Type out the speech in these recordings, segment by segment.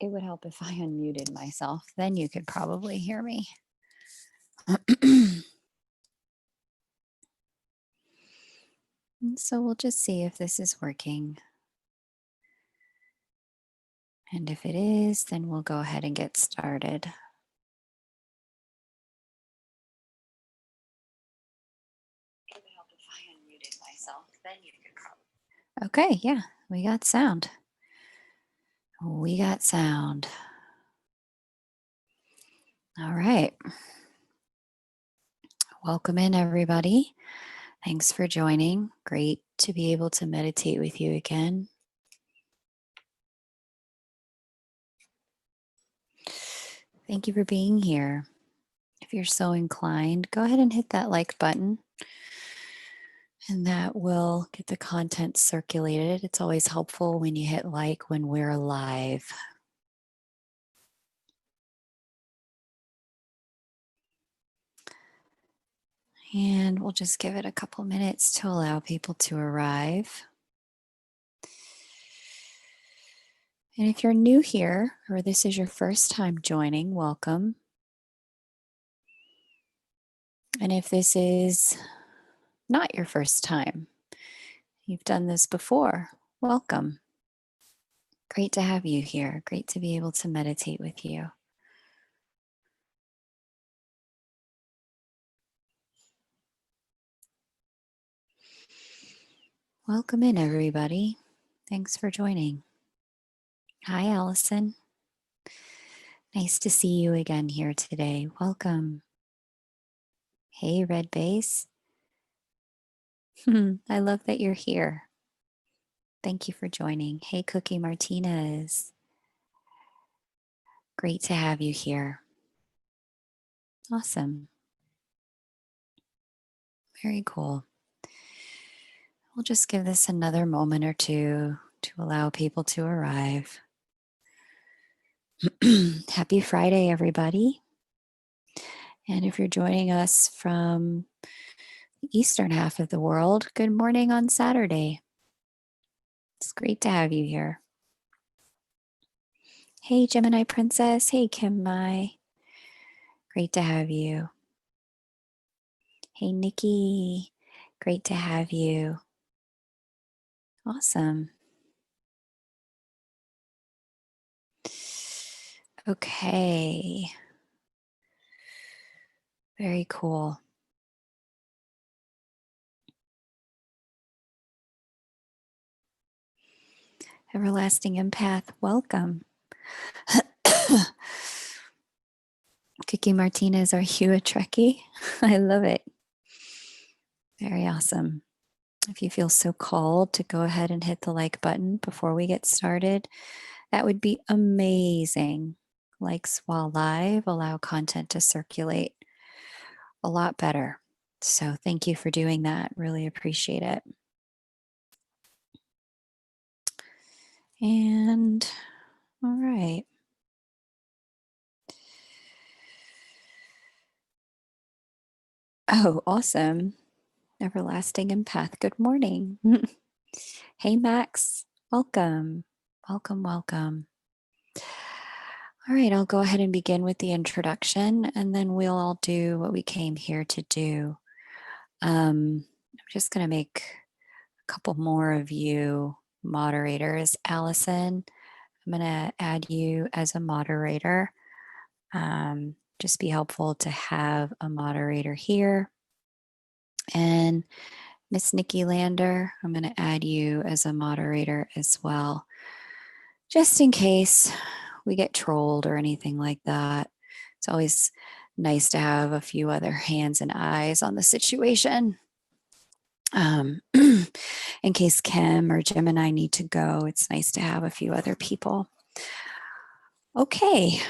It would help if I unmuted myself. Then you could probably hear me. So we'll just see if this is working. And if it is, then we'll go ahead and get started. It would help if I unmuted myself. Then you could probably. Okay, yeah, we got sound. We got sound. All right. Welcome in, everybody. Thanks for joining. Great to be able to meditate with you again. Thank you for being here. If you're so inclined, go ahead and hit that like button, and that will get the content circulated. It's always helpful when you hit like when we're live. And we'll just give it a couple minutes to allow people to arrive. And if you're new here, or this is your first time joining, welcome. And if this is not your first time, you've done this before, welcome. Great to have you here. Great to be able to meditate with you. Welcome in, everybody. Thanks for joining. Hi, Allison. Nice to see you again here today. Welcome. Hey, Red Base. I love that you're here. Thank you for joining. Hey, Cookie Martinez. Great to have you here. Awesome. Very cool. We'll just give this another moment or two to allow people to arrive. Happy Friday, everybody. And if you're joining us from the eastern half of the world, good morning on Saturday. It's great to have you here. Hey, Gemini Princess. Hey, Kim Mai. Great to have you. Hey, Nikki. Great to have you. Awesome. Okay. Very cool. Everlasting Empath, welcome. Kiki Martinez, are you a Trekkie? I love it. Very awesome. If you feel so called to go ahead and hit the like button before we get started, that would be amazing. Likes while live allow content to circulate a lot better. So thank you for doing that. Really appreciate it. And all right. Oh, awesome. Everlasting Empath, good morning. Hey, Max, welcome. Welcome, welcome. All right, I'll go ahead and begin with the introduction, and then we'll all do what we came here to do. I'm just going to make a couple more of you moderators. Allison, I'm going to add you as a moderator. Just be helpful to have a moderator here. And Miss Nikki Lander, I'm going to add you as a moderator as well, just in case we get trolled or anything like that. It's always nice to have a few other hands and eyes on the situation. In case Kim or Jim and I need to go, it's nice to have a few other people. Okay.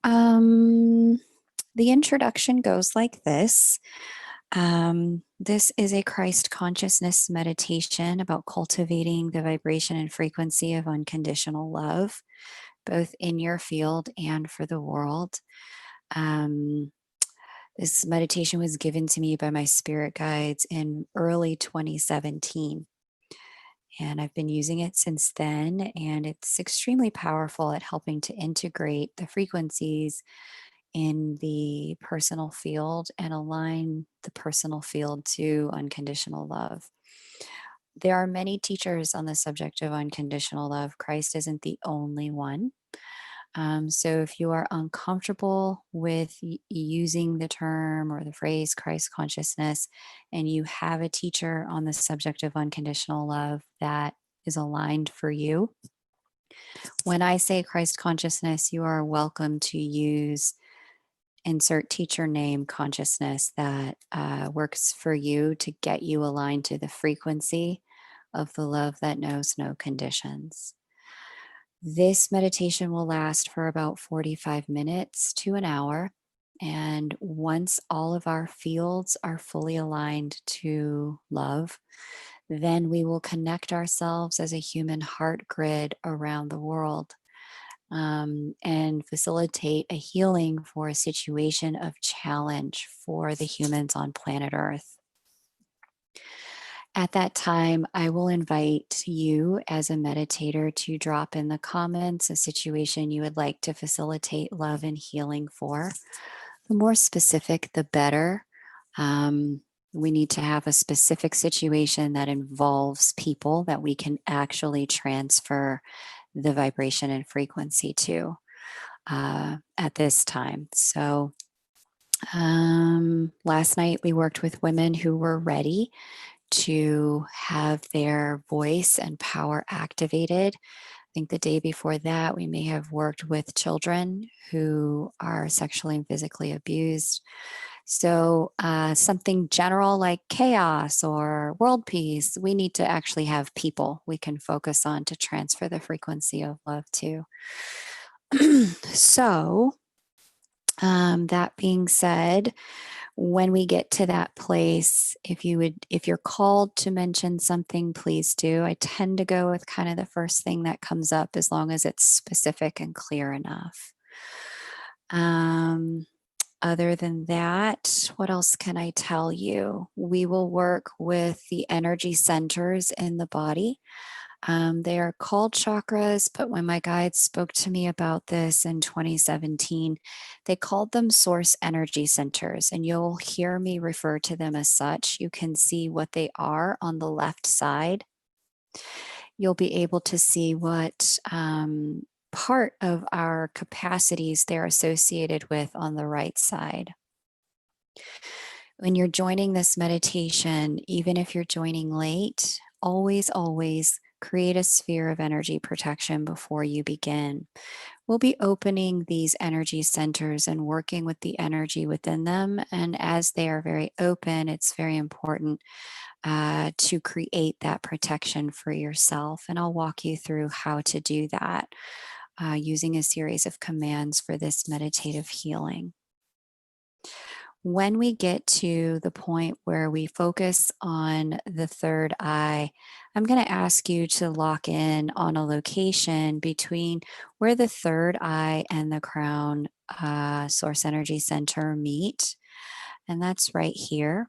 The introduction goes like this. This is a Christ consciousness meditation about cultivating the vibration and frequency of unconditional love, both in your field and for the world. This meditation was given to me by my spirit guides in early 2017. And I've been using it since then, and it's extremely powerful at helping to integrate the frequencies in the personal field and align the personal field to unconditional love. There are many teachers on the subject of unconditional love. Christ isn't the only one. So if you are uncomfortable with using the term or the phrase Christ consciousness, and you have a teacher on the subject of unconditional love that is aligned for you, when I say Christ consciousness, you are welcome to use insert teacher name consciousness that works for you to get you aligned to the frequency of the love that knows no conditions. This meditation will last for about 45 minutes to an hour. And once all of our fields are fully aligned to love, then we will connect ourselves as a human heart grid around the world, and facilitate a healing for a situation of challenge for the humans on planet Earth. At that time, I will invite you as a meditator to drop in the comments a situation you would like to facilitate love and healing for. The more specific, the better. Um, we need to have a specific situation that involves people that we can actually transfer the vibration and frequency to at this time. So, last night we worked with women who were ready to have their voice and power activated. I think the day before that, we may have worked with children who are sexually and physically abused. So, something general like chaos or world peace, we need to actually have people we can focus on to transfer the frequency of love to. So, that being said, when we get to that place, if you're called to mention something, please do. I tend to go with kind of the first thing that comes up as long as it's specific and clear enough. Um, Other than that, what else can I tell you? We will work with the energy centers in the body. They are called chakras, but when my guides spoke to me about this in 2017, they called them source energy centers, and you'll hear me refer to them as such. You can see what they are on the left side. You'll be able to see what part of our capacities they're associated with on the right side. When you're joining this meditation, even if you're joining late, always create a sphere of energy protection before you begin. We'll be opening these energy centers and working with the energy within them. And as they are very open, it's very important to create that protection for yourself. And I'll walk you through how to do that using a series of commands for this meditative healing. When we get to the point where we focus on the third eye, I'm going to ask you to lock in on a location between where the third eye and the crown source energy center meet. And that's right here.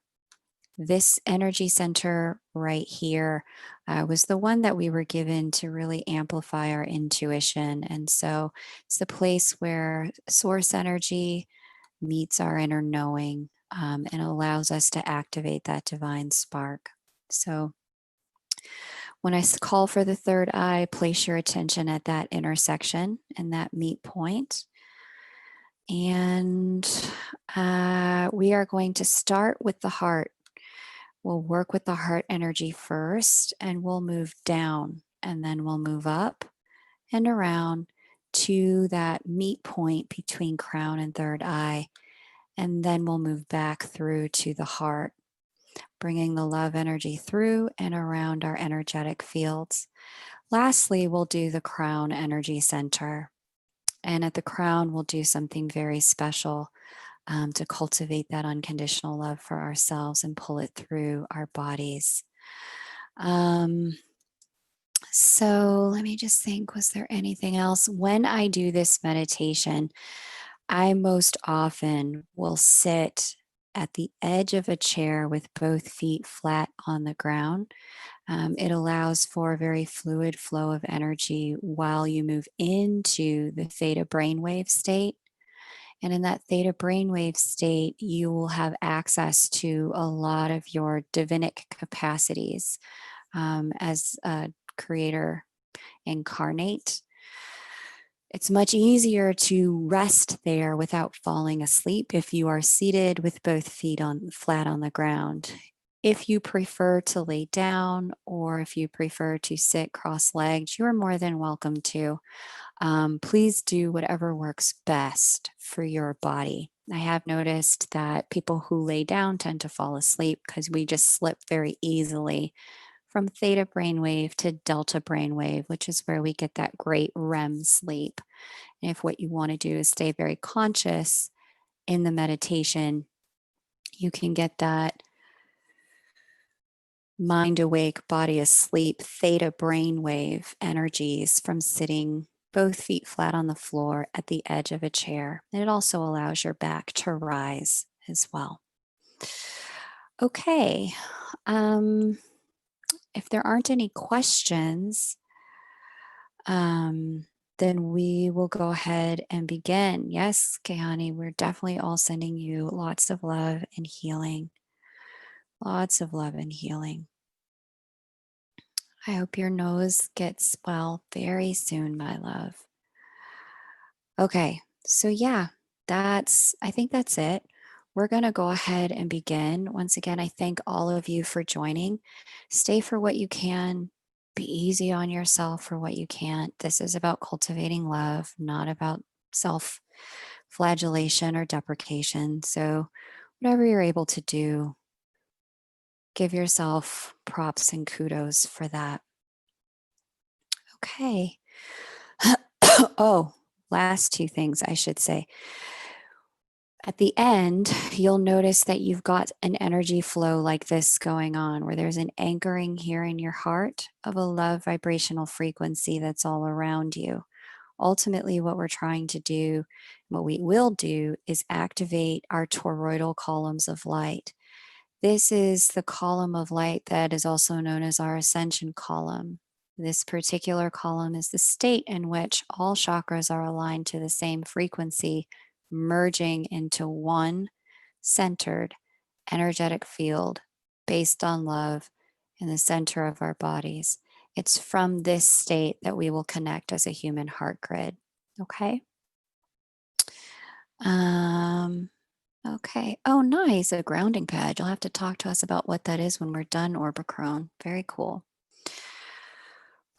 This energy center right here was the one that we were given to really amplify our intuition. And so it's the place where source energy meets our inner knowing, and allows us to activate that divine spark. So, when I call for the third eye, place your attention at that intersection and that meet point. And we are going to start with the heart. We'll work with the heart energy first, and we'll move down, and then we'll move up and around to that meet point between crown and third eye. And then we'll move back through to the heart, bringing the love energy through and around our energetic fields. Lastly, we'll do the crown energy center. And at the crown, we'll do something very special to cultivate that unconditional love for ourselves and pull it through our bodies. So let me just think, was there anything else? When I do this meditation, I most often will sit at the edge of a chair with both feet flat on the ground. It allows for a very fluid flow of energy while you move into the theta brainwave state. And in that theta brainwave state, you will have access to a lot of your divinic capacities as a creator incarnate. It's much easier to rest there without falling asleep if you are seated with both feet on flat on the ground. If you prefer to lay down or if you prefer to sit cross-legged, you are more than welcome to. Please do whatever works best for your body. I have noticed that people who lay down tend to fall asleep because we just slip very easily from theta brainwave to delta brainwave, which is where we get that great REM sleep. And if what you want to do is stay very conscious in the meditation, you can get that mind awake, body asleep, theta brainwave energies from sitting both feet flat on the floor at the edge of a chair. And it also allows your back to rise as well. Okay. If there aren't any questions, then we will go ahead and begin. Yes, Kehani, we're definitely all sending you lots of love and healing. Lots of love and healing. I hope your nose gets well very soon, my love. Okay, so yeah, I think that's it. We're going to go ahead and begin. Once again, I thank all of you for joining. Stay for what you can. Be easy on yourself for what you can't. This is about cultivating love, not about self flagellation or deprecation. So, whatever you're able to do, give yourself props and kudos for that. Okay. Oh, last two things I should say. At the end, you'll notice that you've got an energy flow like this going on, where there's an anchoring here in your heart of a love vibrational frequency that's all around you. Ultimately, what we're trying to do, what we will do, is activate our toroidal columns of light. This is the column of light that is also known as our ascension column. This particular column is the state in which all chakras are aligned to the same frequency, merging into one centered energetic field based on love in the center of our bodies. It's from this state that we will connect as a human heart grid. Okay. Okay. Oh, nice. A grounding pad. You'll have to talk to us about what that is when we're done, Orbicrone. Very cool.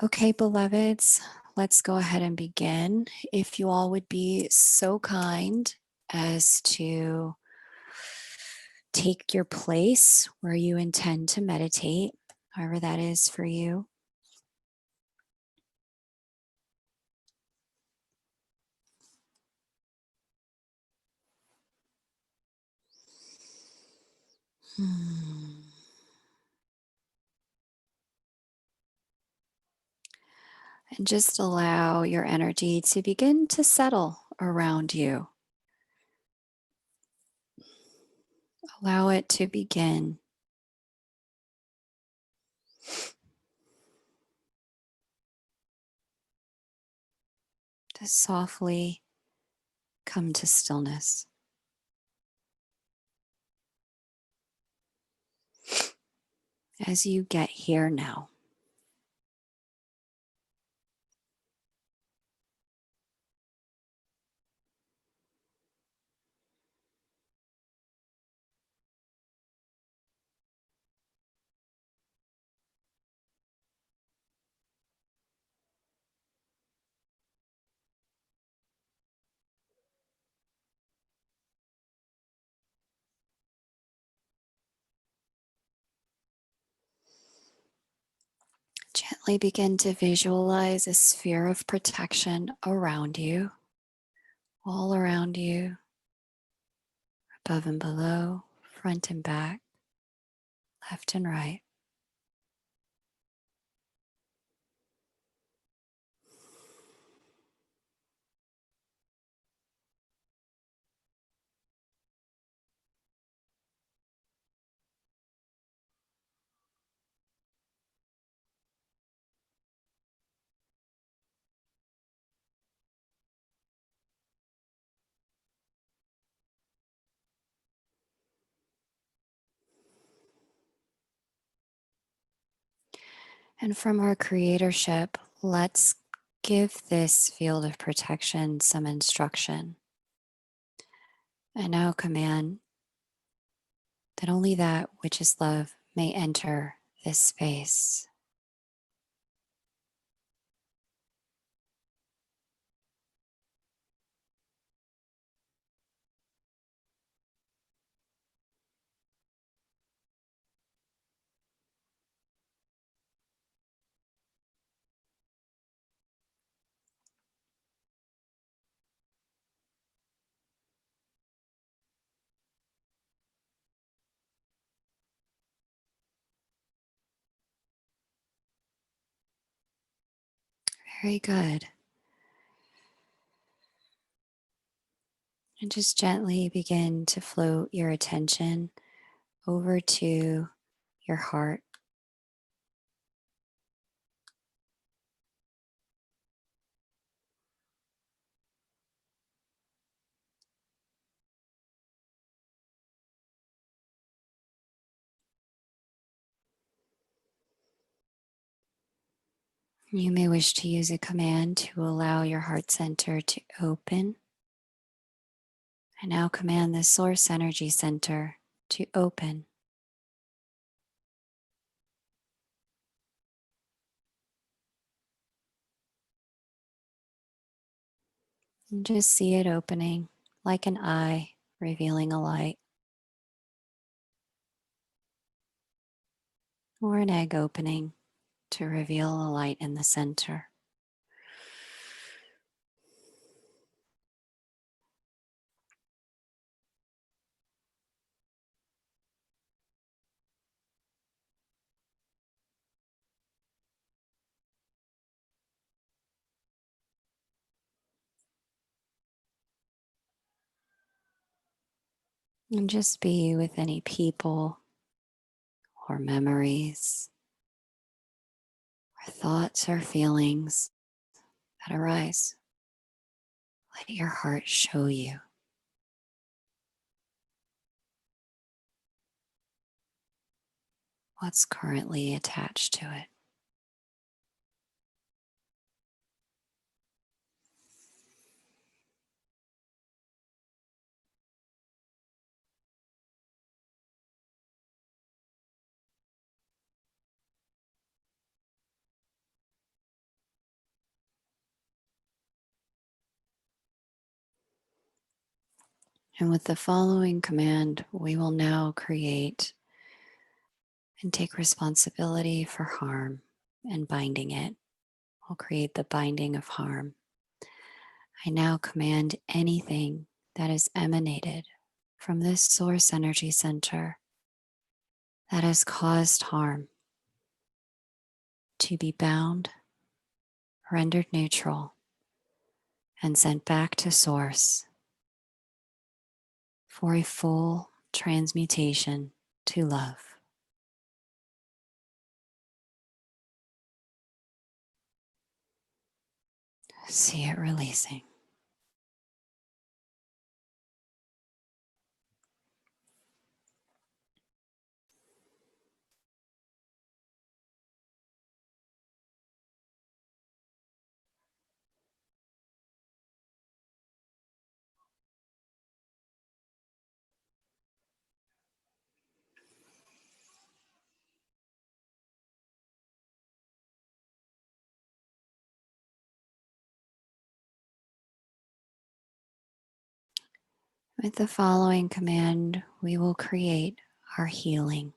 Okay, beloveds, let's go ahead and begin. If you all would be so kind as to take your place where you intend to meditate, however that is for you. And just allow your energy to begin to settle around you. Allow it to begin. To softly come to stillness. As you get here now. Gently begin to visualize a sphere of protection around you, all around you, above and below, front and back, left and right. And from our creatorship, let's give this field of protection some instruction. And now command that only that which is love may enter this space. Very good. And just gently begin to float your attention over to your heart. You may wish to use a command to allow your heart center to open. I now command the source energy center to open. And just see it opening like an eye revealing a light, or an egg opening to reveal a light in the center. And just be with any people or memories or thoughts or feelings that arise. Let your heart show you what's currently attached to it. And with the following command, we will now create and take responsibility for harm and binding it. We'll create the binding of harm. I now command anything that is emanated from this source energy center that has caused harm to be bound, rendered neutral, and sent back to source for a full transmutation to love. See it releasing. With the following command, we will create our healing.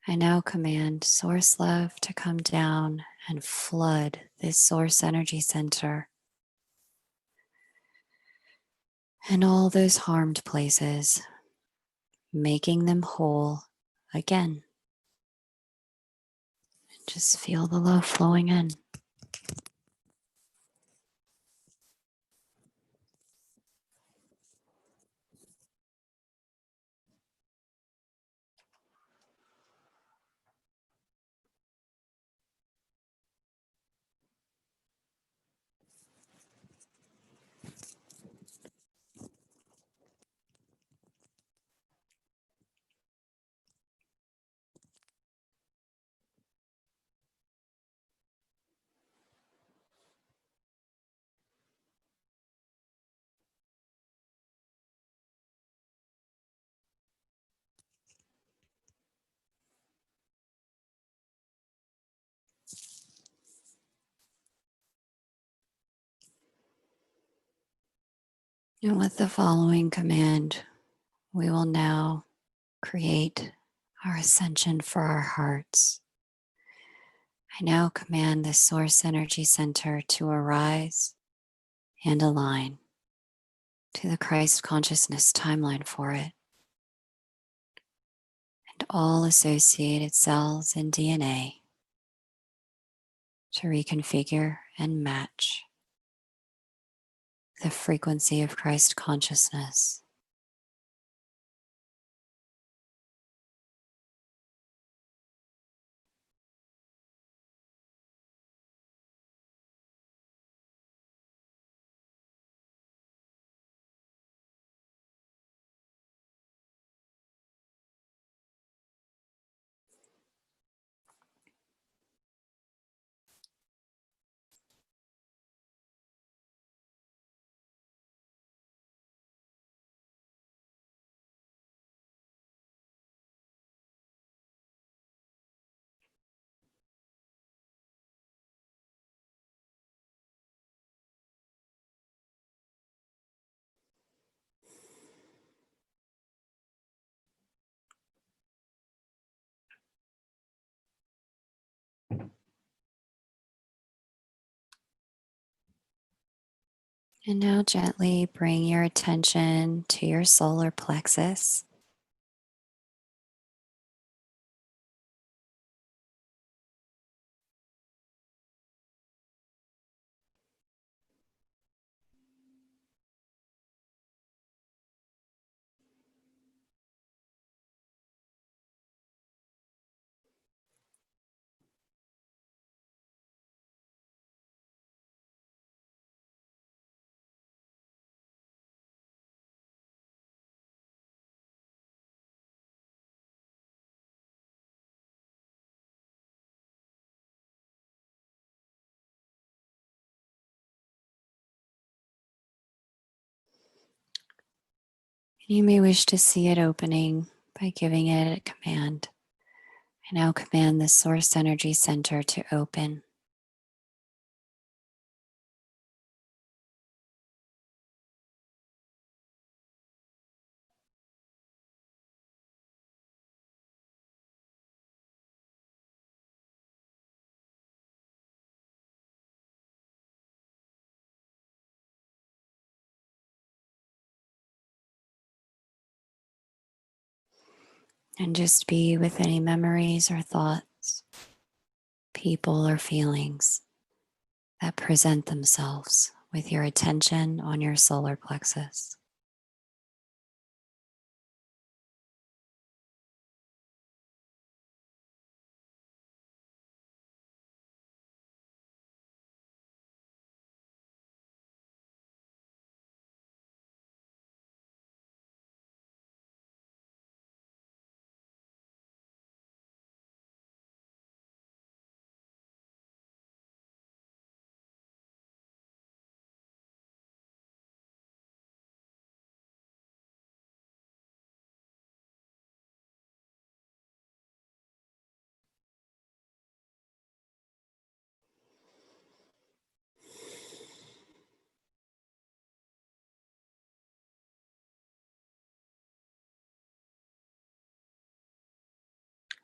I now command source love to come down and flood this source energy center and all those harmed places, making them whole again. Just feel the love flowing in. And with the following command, we will now create our ascension for our hearts. I now command this source energy center to arise and align to the Christ consciousness timeline for it, and all associated cells and DNA to reconfigure and match the frequency of Christ consciousness. And now gently bring your attention to your solar plexus. You may wish to see it opening by giving it a command. I now command the source energy center to open. And just be with any memories or thoughts, people or feelings that present themselves with your attention on your solar plexus.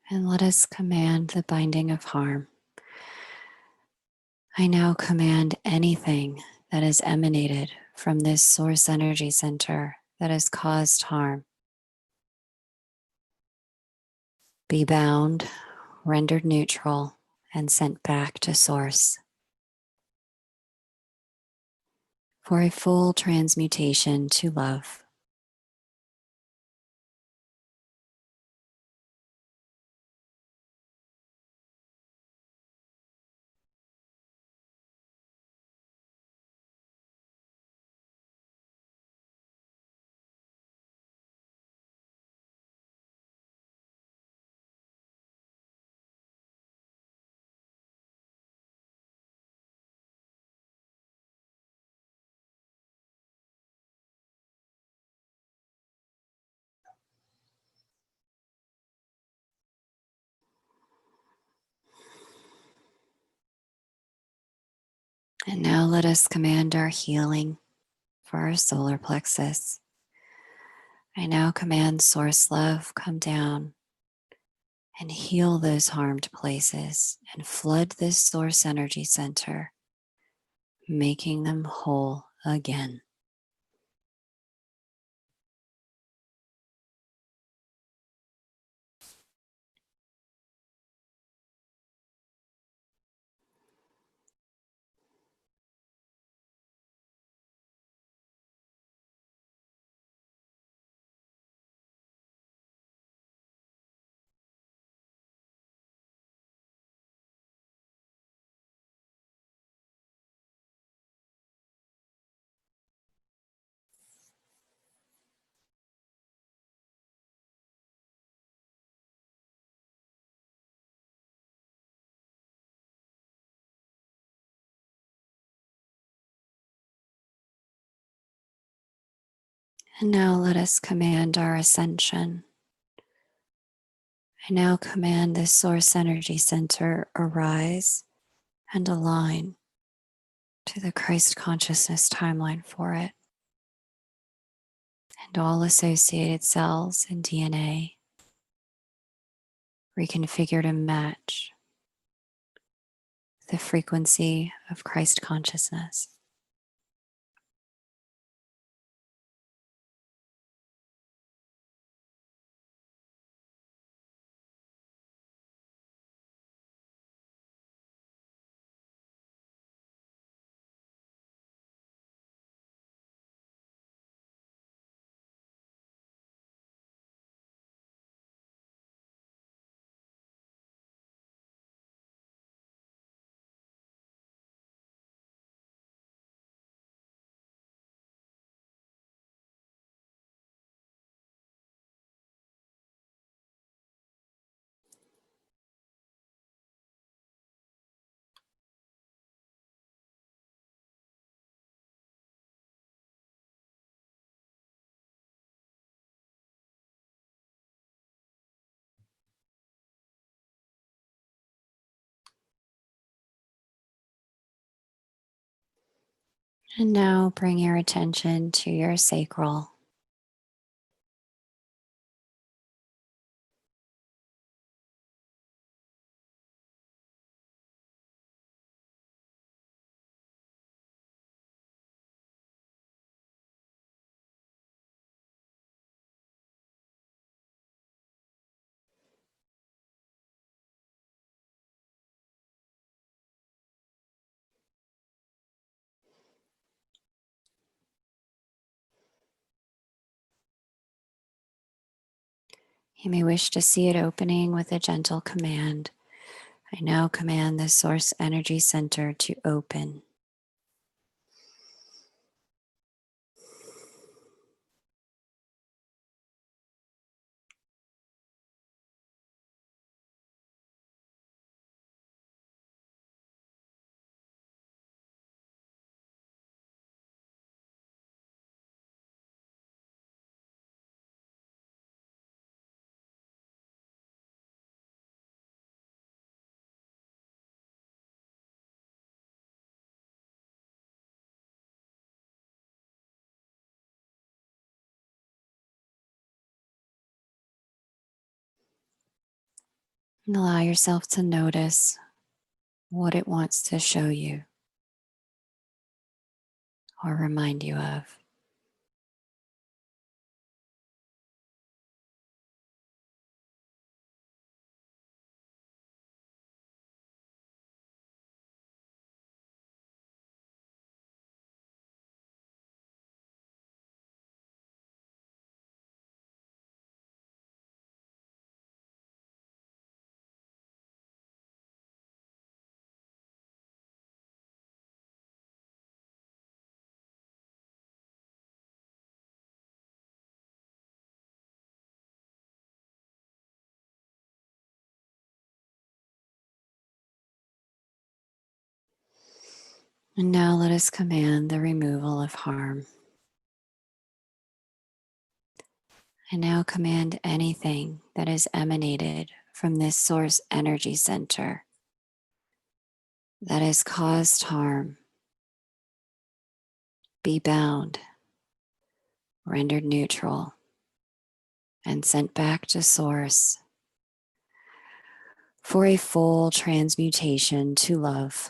And let us command the binding of harm. I now command anything that has emanated from this source energy center that has caused harm be bound, rendered neutral, and sent back to source for a full transmutation to love. And now let us command our healing for our solar plexus. I now command source love, come down and heal those harmed places and flood this source energy center, making them whole again. And now let us command our ascension. I now command this source energy center arise and align to the Christ consciousness timeline for it, and all associated cells and DNA reconfigure to match the frequency of Christ consciousness. And now bring your attention to your sacral. You may wish to see it opening with a gentle command. I now command the source energy center to open. And allow yourself to notice what it wants to show you or remind you of. And now let us command the removal of harm. I now command anything that is emanated from this source energy center that has caused harm be bound rendered neutral, and sent back to Source for a full transmutation to love.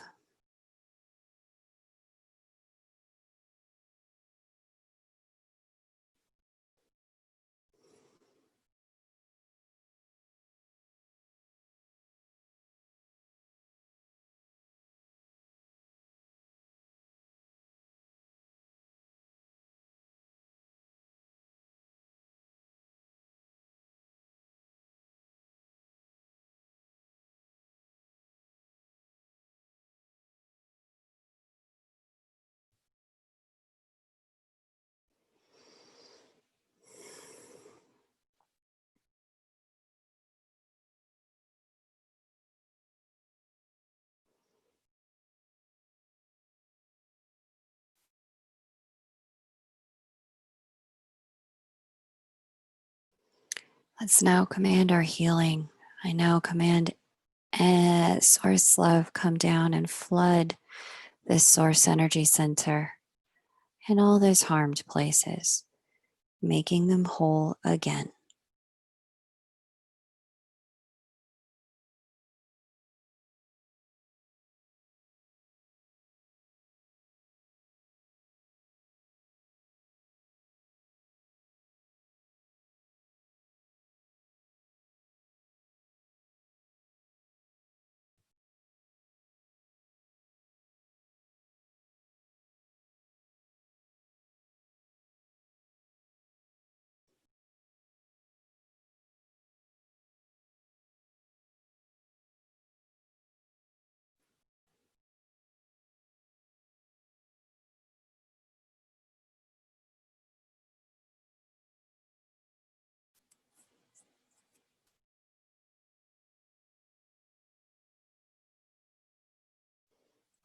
Let's now command our healing. I now command Source Love come down and flood this Source Energy Center and all those harmed places, making them whole again.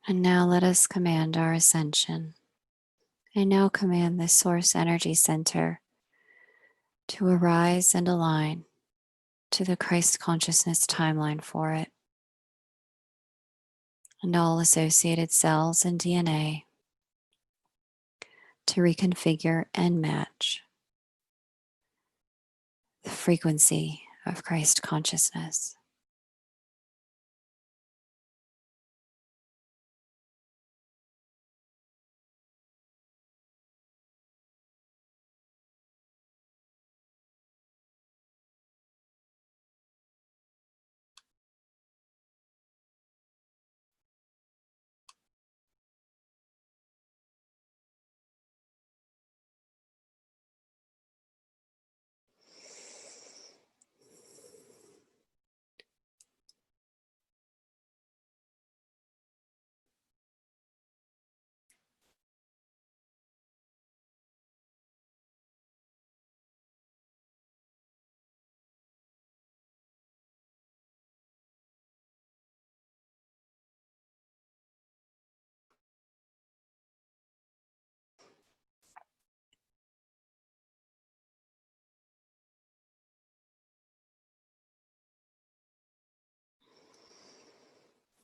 And now let us command our ascension. I now command this Source Energy Center to arise and align to the Christ consciousness timeline for it, and all associated cells and DNA to reconfigure and match the frequency of Christ consciousness.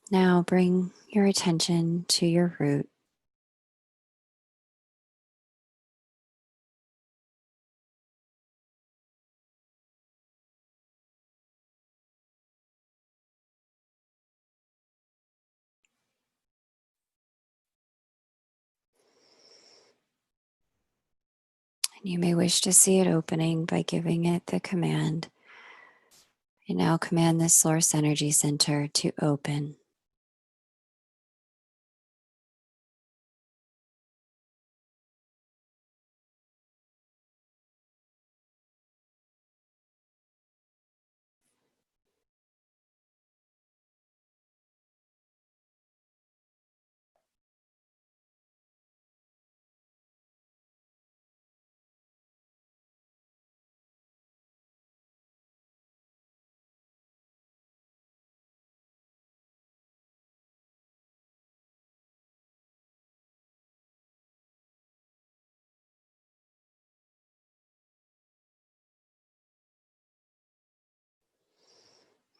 Now bring your attention to your root. And you may wish to see it opening by giving it the command. You now command this Source Energy Center to open.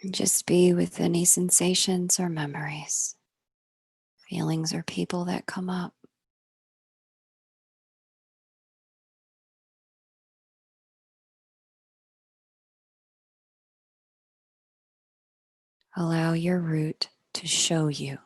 And just be with any sensations or memories, feelings or people that come up. Allow your root to show you.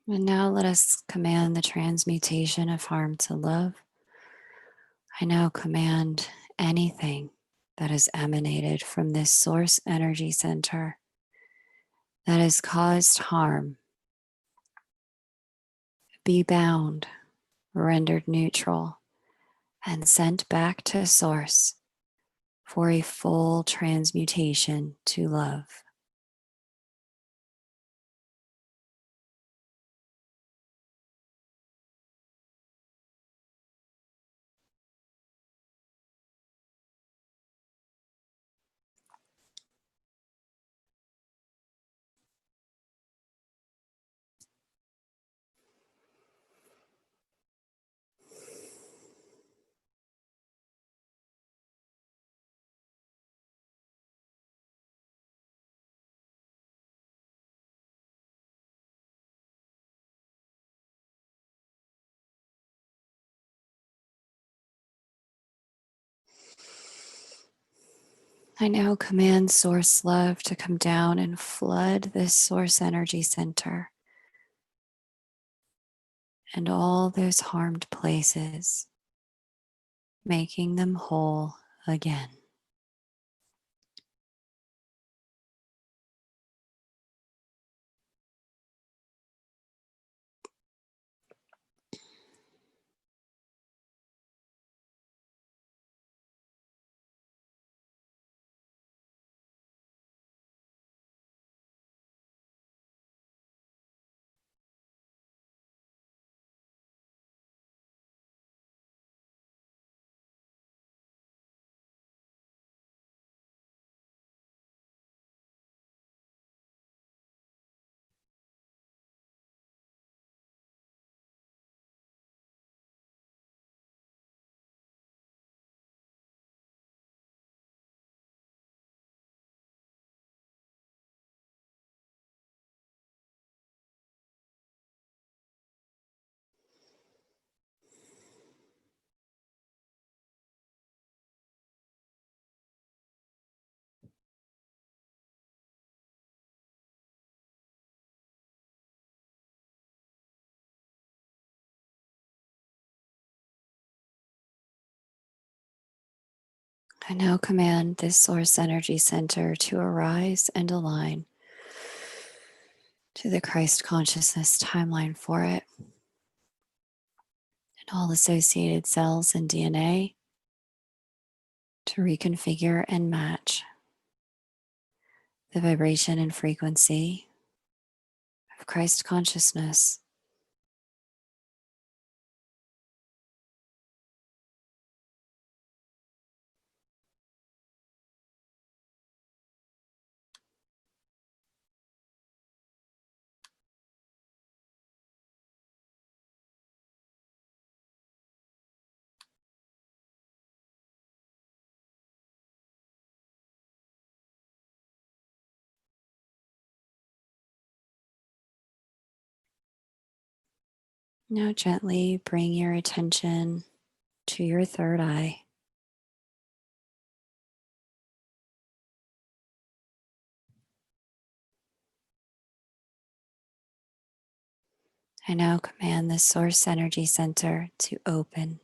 And now let us command the transmutation of harm to love. I now command anything that has emanated from this source energy center that has caused harm be bound, rendered neutral, and sent back to source for a full transmutation to love. I now command source love to come down and flood this source energy center and all those harmed places, making them whole again. I now command this source energy center to arise and align to the Christ consciousness timeline for it, and all associated cells and DNA to reconfigure and match the vibration and frequency of Christ consciousness. Now gently bring your attention to your third eye. I now command the source energy center to open.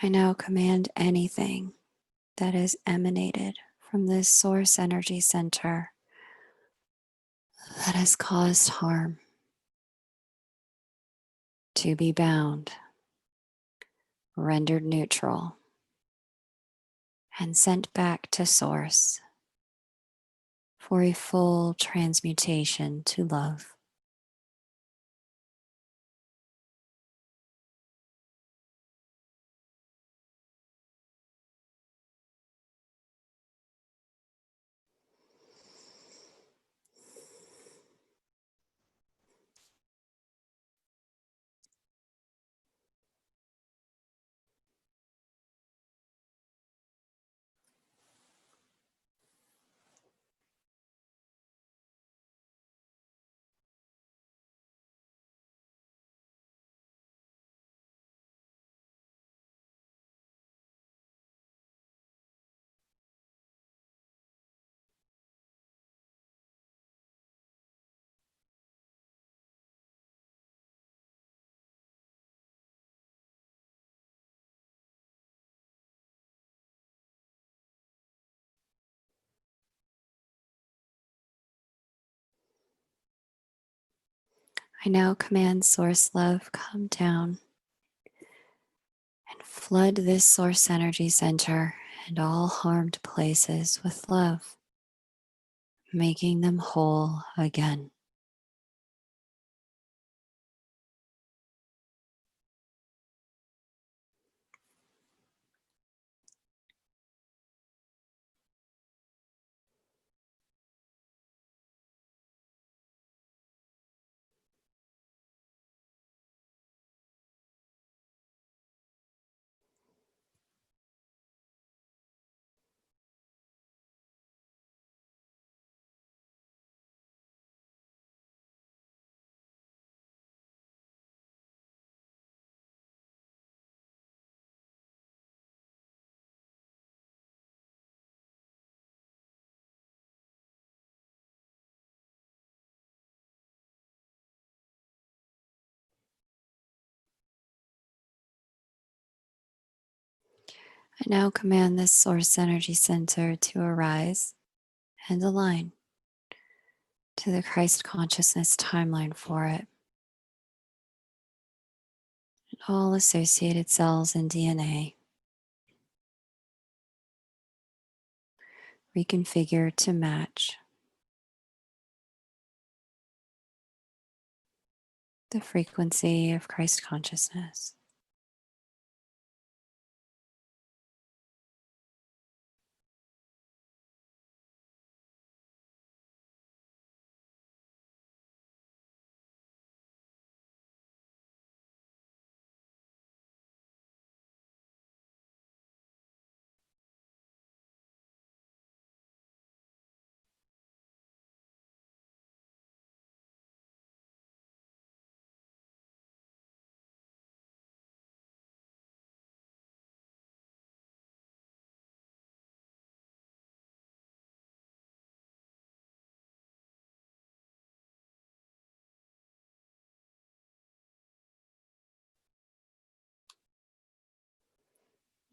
I now command anything that is emanated from this source energy center that has caused harm to be bound, rendered neutral, and sent back to source for a full transmutation to love. I now command source love come down and flood this source energy center and all harmed places with love, making them whole again. I now command this source energy center to arise and align to the Christ consciousness timeline for it. And all associated cells and DNA reconfigure to match the frequency of Christ consciousness.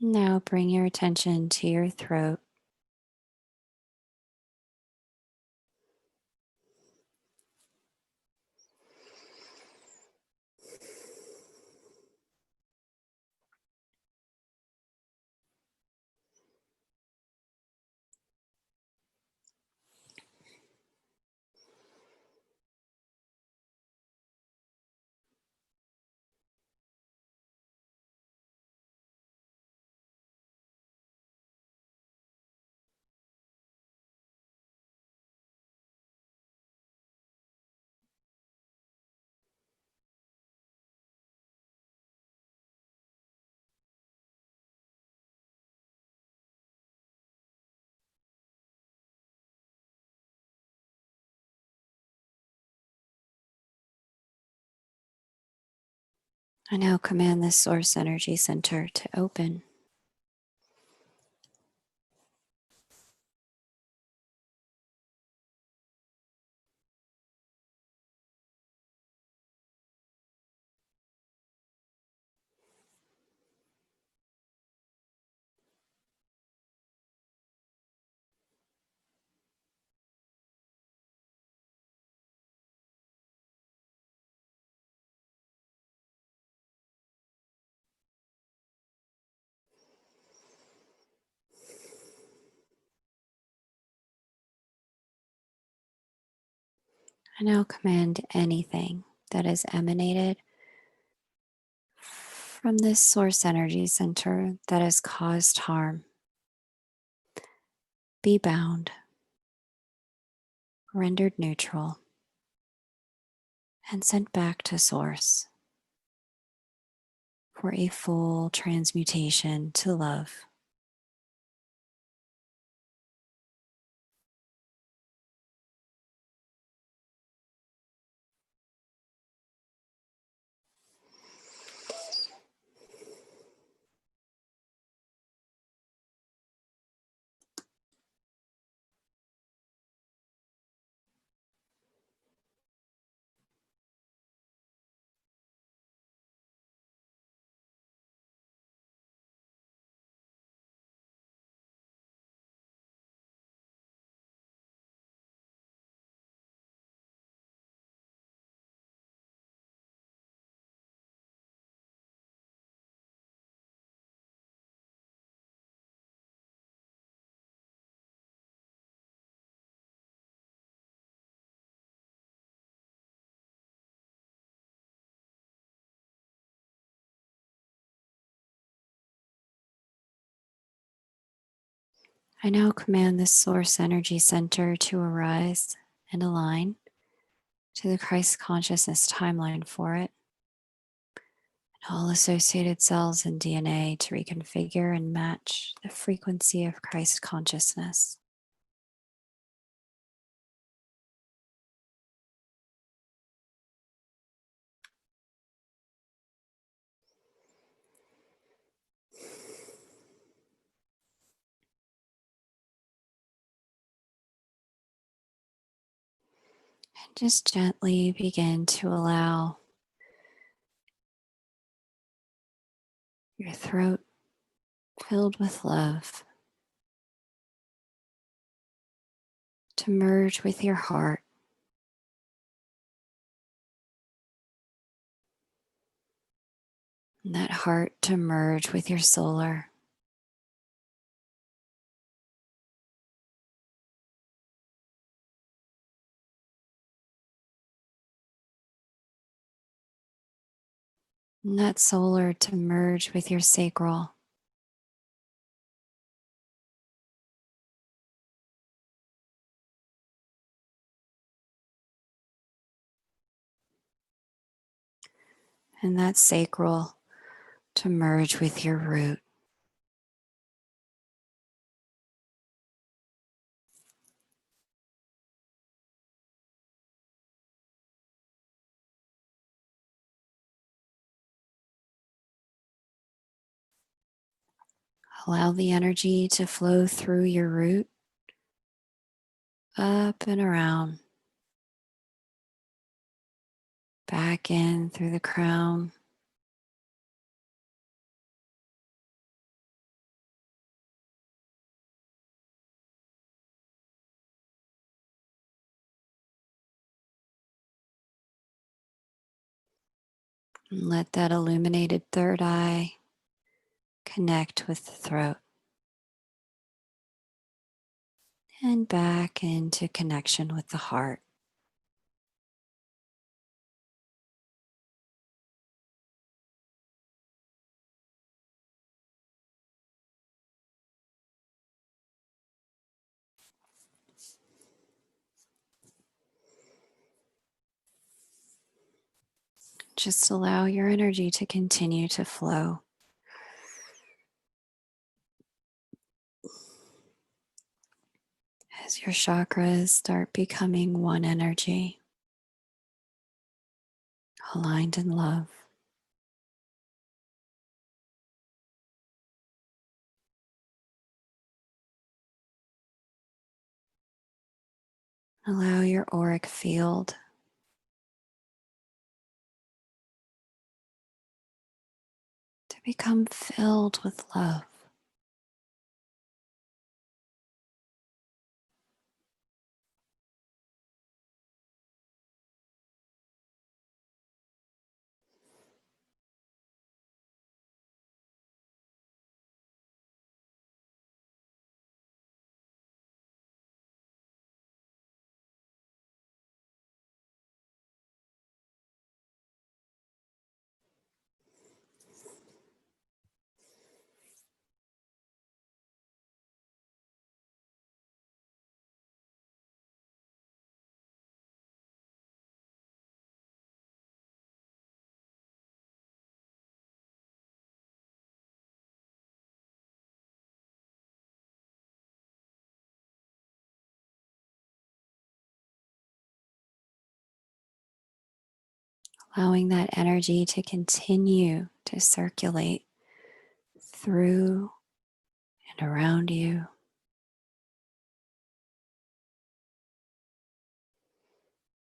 Now bring your attention to your throat. I now command this source energy center to open. I now command anything that has emanated from this source energy center that has caused harm be bound, rendered neutral, and sent back to source for a full transmutation to love. I now command this source energy center to arise and align to the Christ consciousness timeline for it, and all associated cells and DNA to reconfigure and match the frequency of Christ consciousness. And just gently begin to allow your throat filled with love to merge with your heart, and that heart to merge with your solar. And that solar to merge with your sacral. And that sacral to merge with your root. Allow the energy to flow through your root, up and around, back in through the crown, and let that illuminated third eye connect with the throat and back into connection with the heart. Just allow your energy to continue to flow. As your chakras start becoming one energy, aligned in love. Allow your auric field to become filled with love. Allowing that energy to continue to circulate through and around you.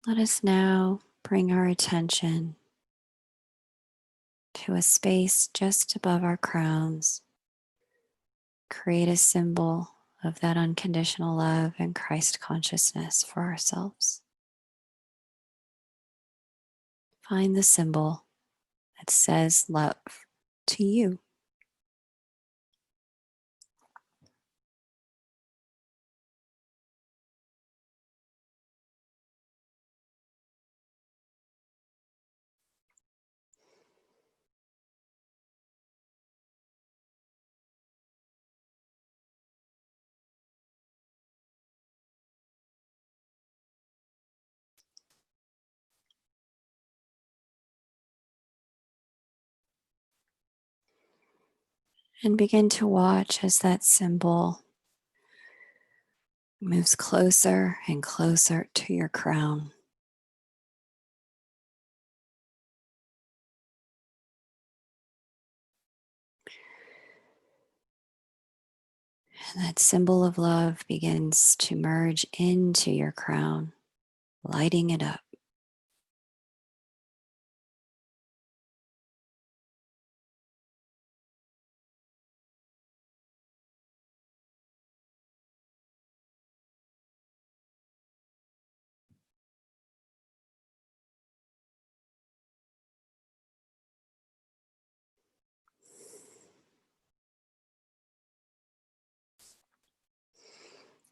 Let us now bring our attention to a space just above our crowns. Create a symbol of that unconditional love and Christ consciousness for ourselves. Find the symbol that says love to you. And begin to watch as that symbol moves closer and closer to your crown. And that symbol of love begins to merge into your crown, lighting it up.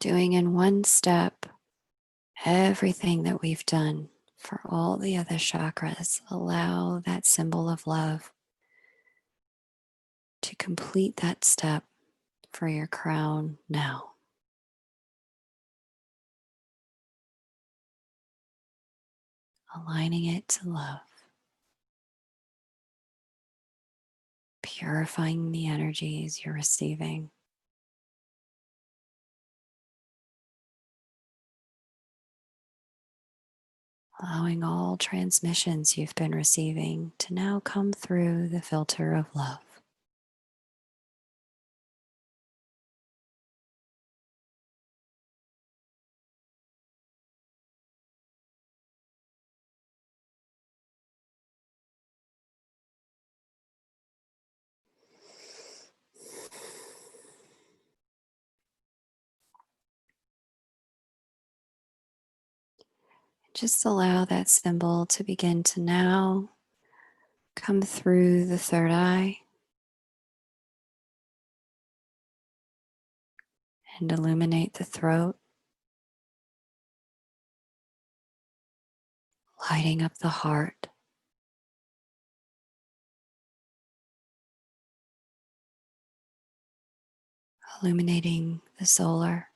Doing in one step everything that we've done for all the other chakras. Allow that symbol of love to complete that step for your crown now. Aligning it to love, purifying the energies you're receiving. Allowing all transmissions you've been receiving to now come through the filter of love. Just allow that symbol to begin to now come through the third eye and illuminate the throat, lighting up the heart, illuminating the solar,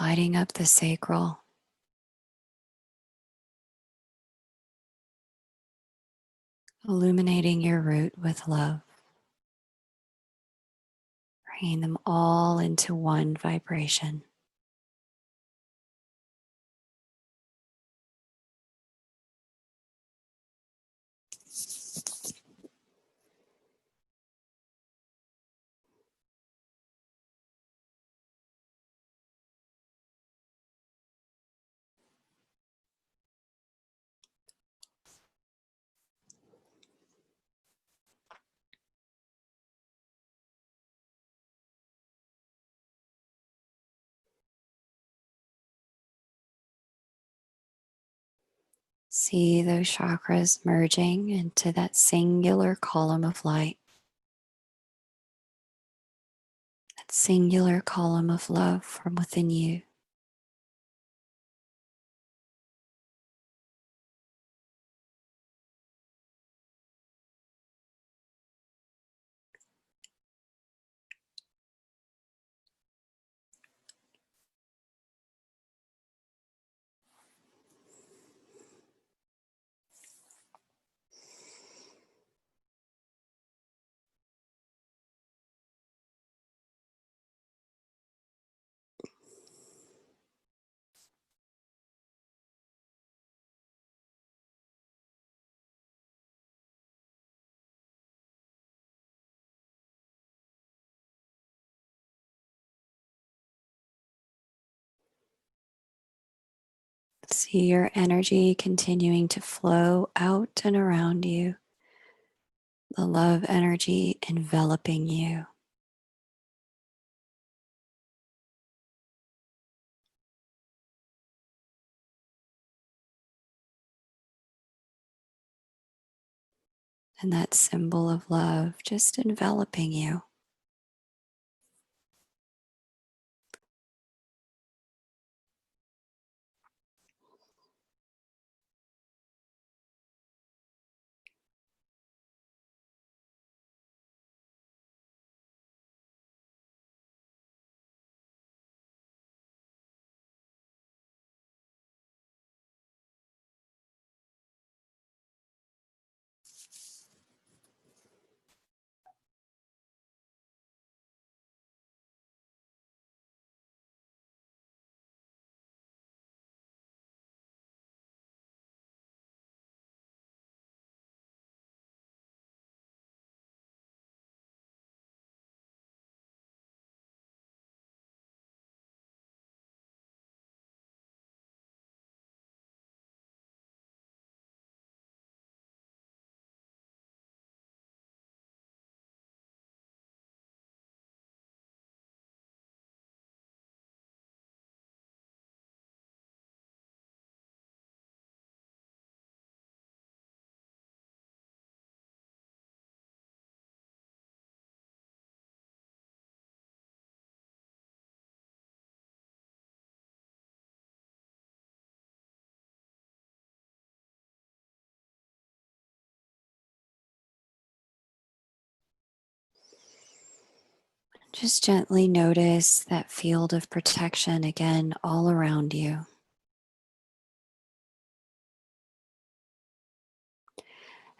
lighting up the sacral, illuminating your root with love, bringing them all into one vibration. See those chakras merging into that singular column of light, that singular column of love from within you. See your energy continuing to flow out and around you, the love energy enveloping you. And that symbol of love just enveloping you. Just gently notice that field of protection again all around you.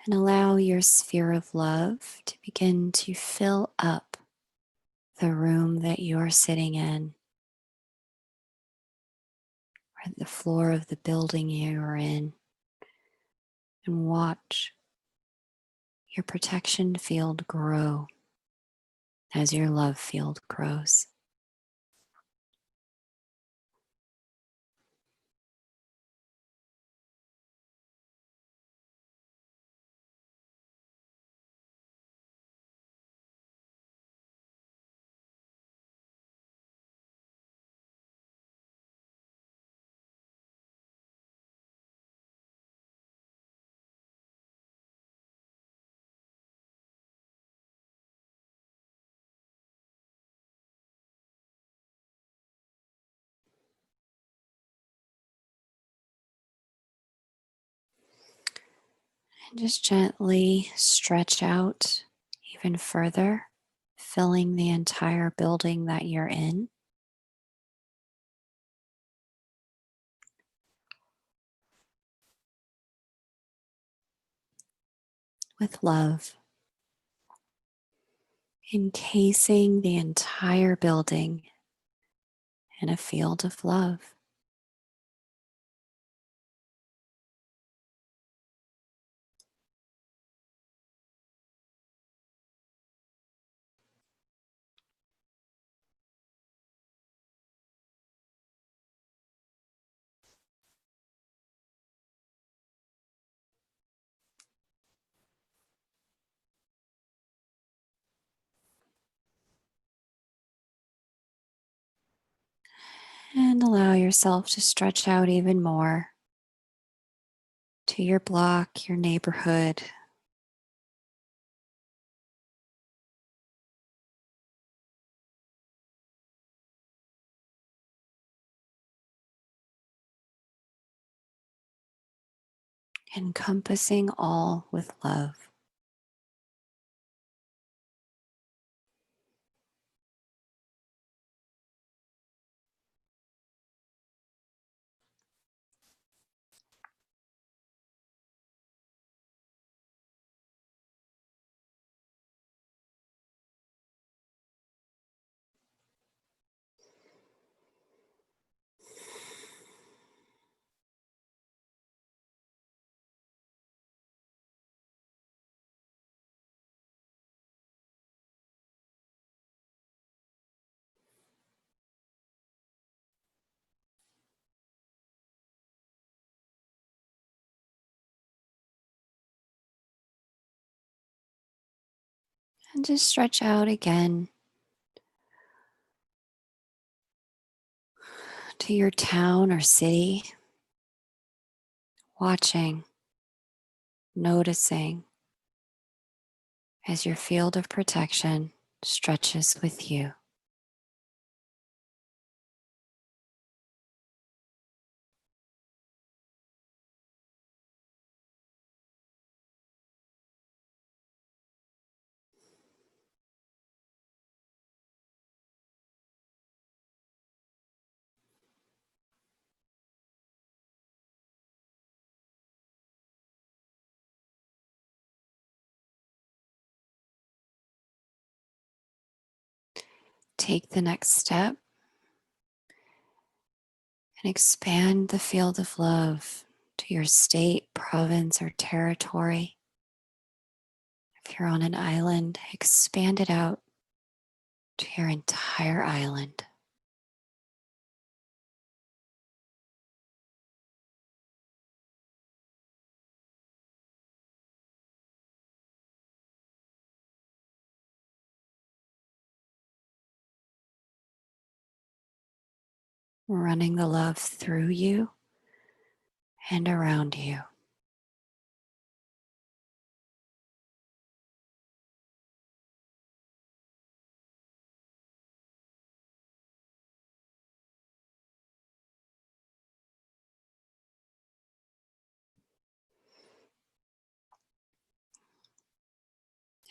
And allow your sphere of love to begin to fill up the room that you're sitting in, or the floor of the building you are in, and watch your protection field grow as your love field grows. And just gently stretch out even further, filling the entire building that you're in with love, encasing the entire building in a field of love. And allow yourself to stretch out even more, to to your block, your neighborhood. Encompassing all with love. And just stretch out again to your town or city, watching, noticing as your field of protection stretches with you. Take the next step and expand the field of love to your state, province, or territory. If you're on an island, expand it out to your entire island. Running the love through you and around you.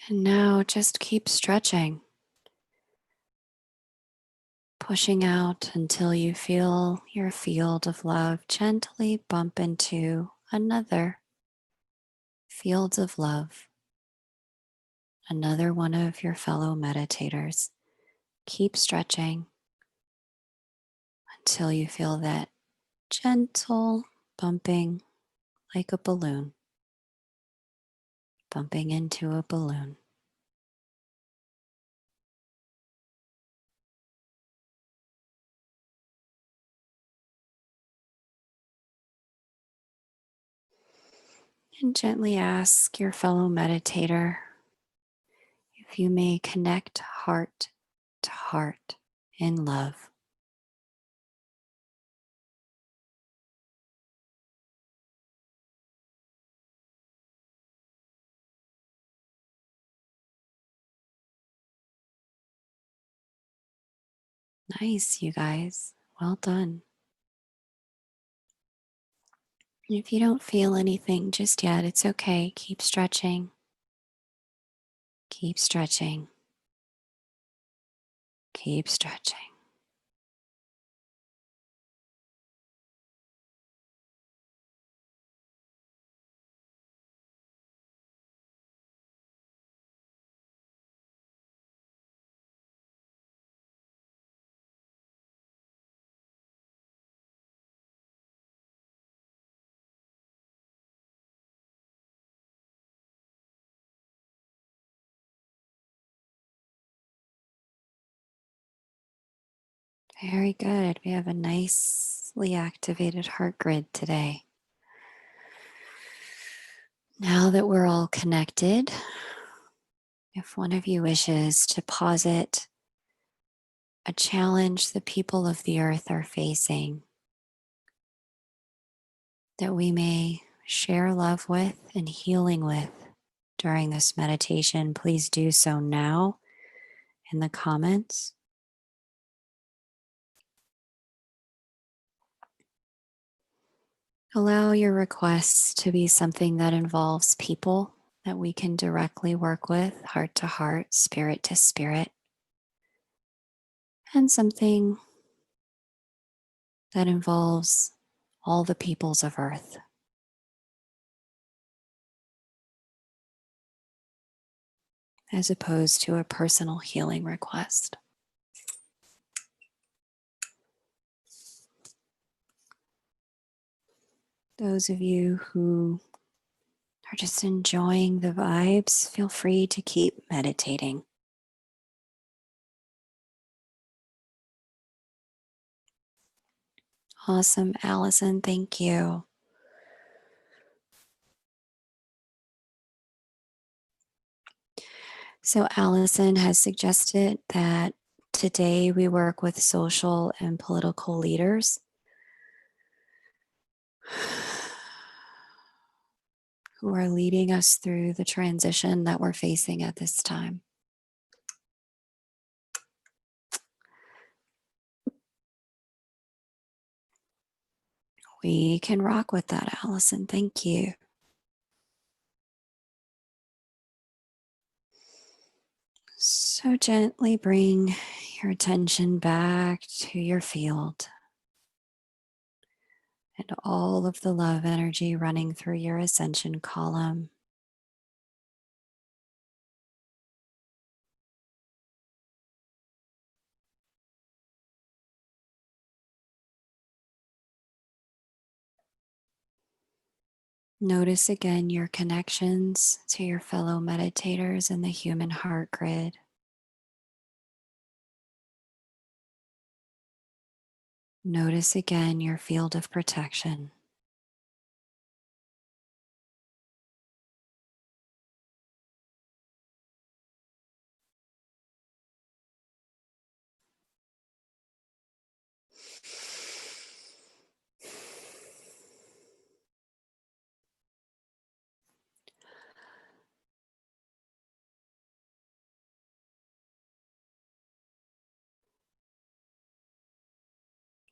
And now just keep stretching, pushing out until you feel your field of love gently bump into another field of love, another one of your fellow meditators. Keep stretching until you feel that gentle bumping like a balloon, bumping into a balloon. And gently ask your fellow meditator if you may connect heart to heart in love. Nice, you guys. Well done. If you don't feel anything just yet, it's okay. Keep stretching. Keep stretching. Keep stretching. Very good. We have a nicely activated heart grid today. Now that we're all connected, if one of you wishes to posit a challenge the people of the earth are facing, that we may share love with and healing with during this meditation, please do so now in the comments. Allow your requests to be something that involves people that we can directly work with, heart to heart, spirit to spirit, and something that involves all the peoples of Earth, as opposed to a personal healing request. Those of you who are just enjoying the vibes, feel free to keep meditating. Awesome, Allison, thank you. So, Allison has suggested that today we work with social and political leaders who are leading us through the transition that we're facing at this time. We can rock with that, Allison. Thank you. So gently bring your attention back to your field and all of the love energy running through your ascension column. Notice again your connections to your fellow meditators in the human heart grid. Notice again your field of protection.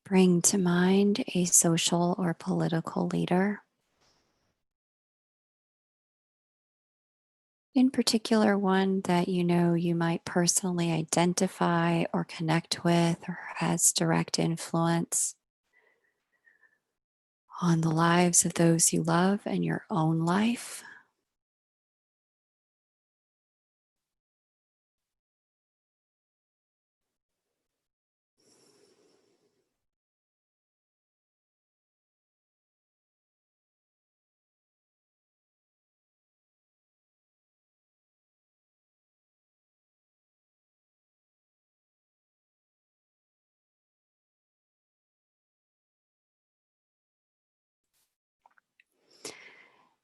Bring to mind a social or political leader, in particular one that you know you might personally identify or connect with or has direct influence on the lives of those you love and your own life.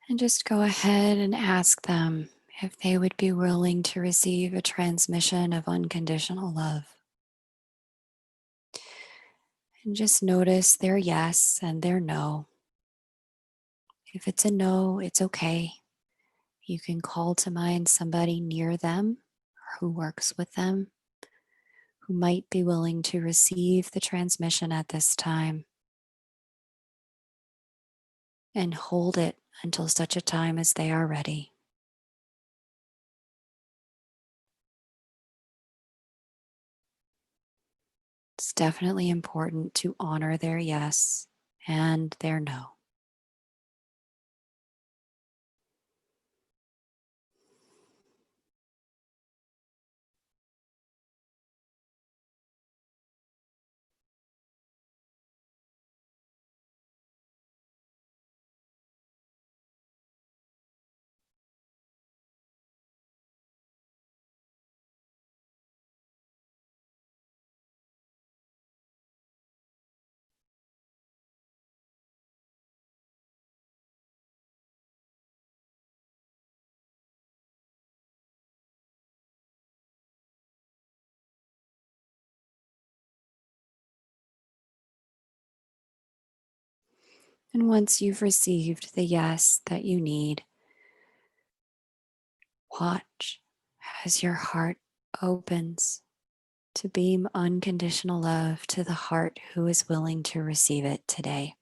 And just go ahead and ask them if they would be willing to receive a transmission of unconditional love. And just notice their yes and their no. If it's a no, it's okay. You can call to mind somebody near them or who works with them who might be willing to receive the transmission at this time and hold it until such a time as they are ready. It's definitely important to honor their yes and their no. And once you've received the yes that you need, watch as your heart opens to beam unconditional love to the heart who is willing to receive it today.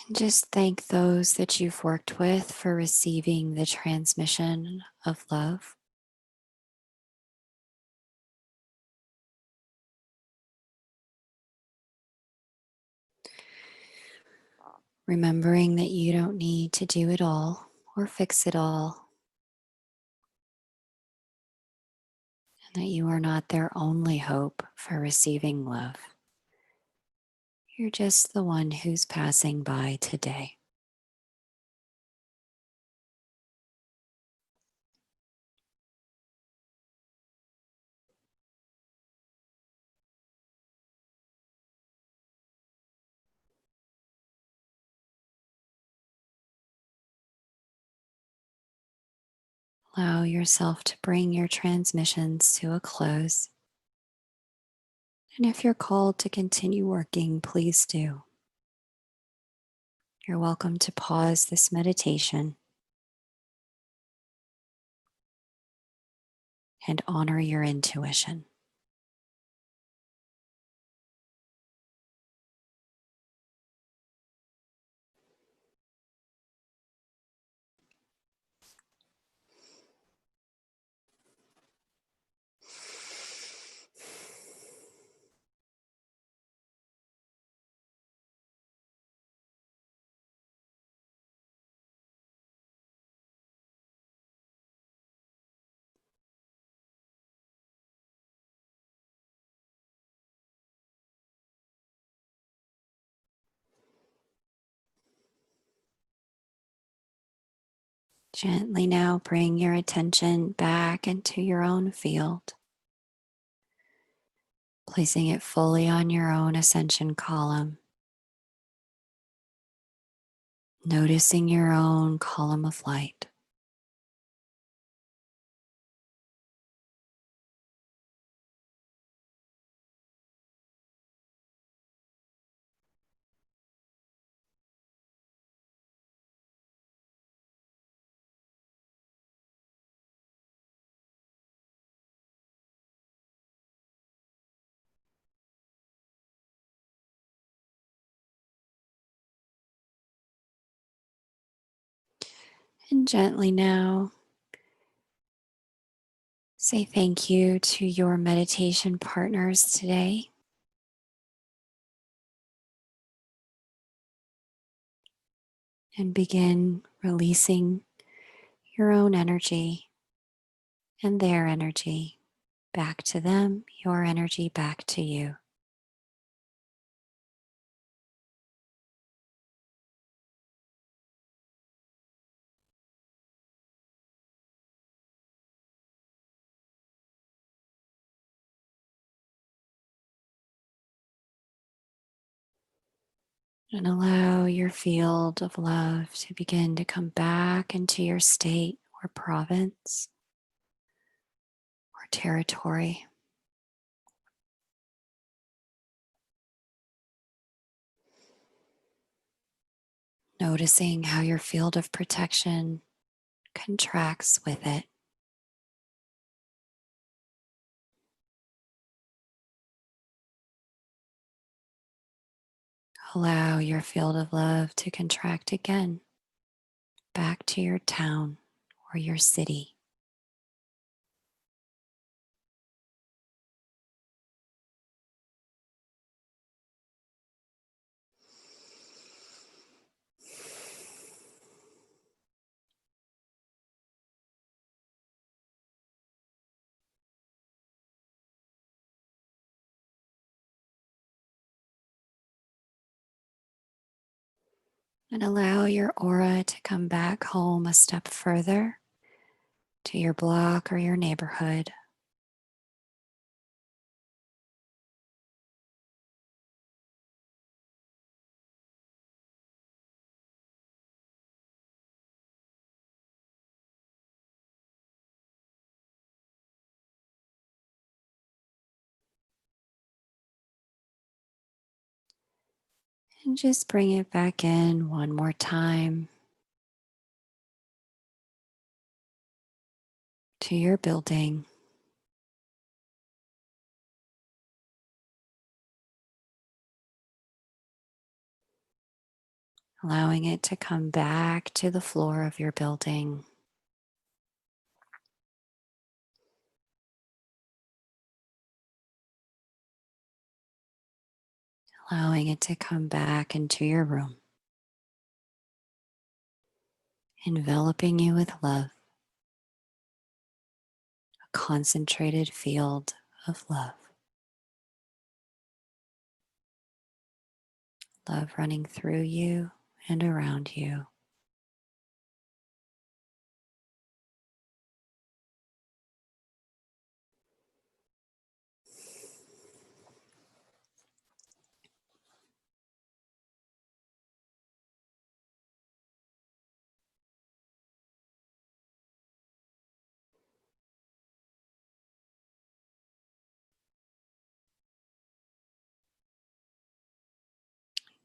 And just thank those that you've worked with for receiving the transmission of love. Remembering that you don't need to do it all or fix it all, and that you are not their only hope for receiving love. You're just the one who's passing by today. Allow yourself to bring your transmissions to a close. And if you're called to continue working, please do. You're welcome to pause this meditation and honor your intuition. Gently now bring your attention back into your own field, placing it fully on your own ascension column, noticing your own column of light. And gently now say thank you to your meditation partners today. And begin releasing your own energy and their energy back to them, your energy back to you. And allow your field of love to begin to come back into your state or province or territory. Noticing how your field of protection contracts with it. Allow your field of love to contract again back to your town or your city. And allow your aura to come back home a step further to your block or your neighborhood. And just bring it back in one more time to your building. Allowing it to come back to the floor of your building. Allowing it to come back into your room. Enveloping you with love. A concentrated field of love. Love running through you and around you.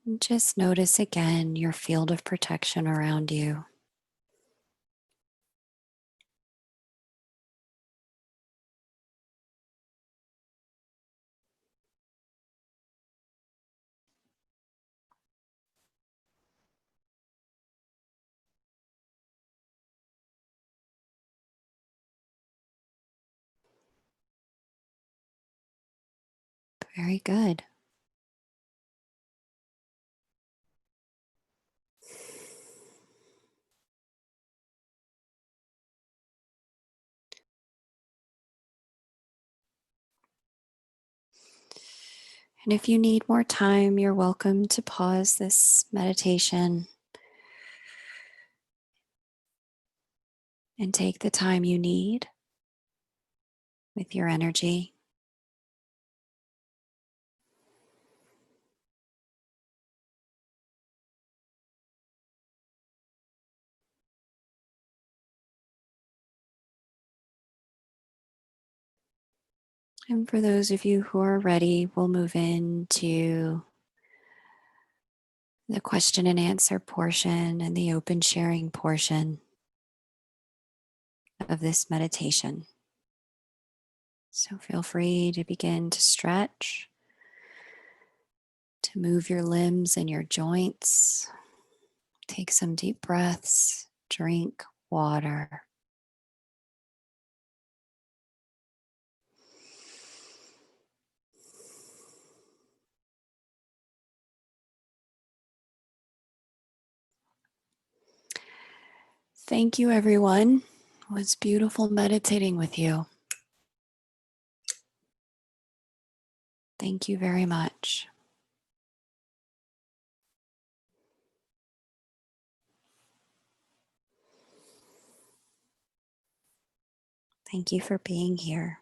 And just notice again your field of protection around you. Very good. And if you need more time, you're welcome to pause this meditation and take the time you need with your energy. And for those of you who are ready, we'll move into the question and answer portion and the open sharing portion of this meditation. So feel free to begin to stretch, to move your limbs and your joints. Take some deep breaths, drink water. Thank you, everyone. It was beautiful meditating with you. Thank you very much. Thank you for being here.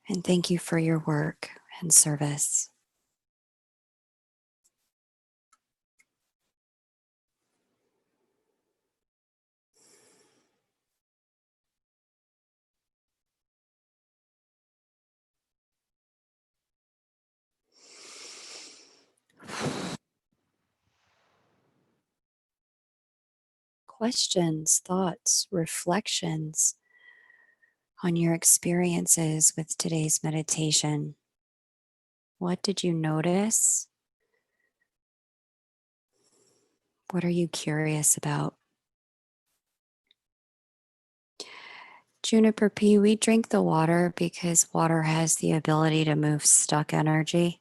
And thank you for your work and service. Questions, thoughts, reflections on your experiences with today's meditation. What did you notice? What are you curious about? Juniper Pea, we drink the water because water has the ability to move stuck energy.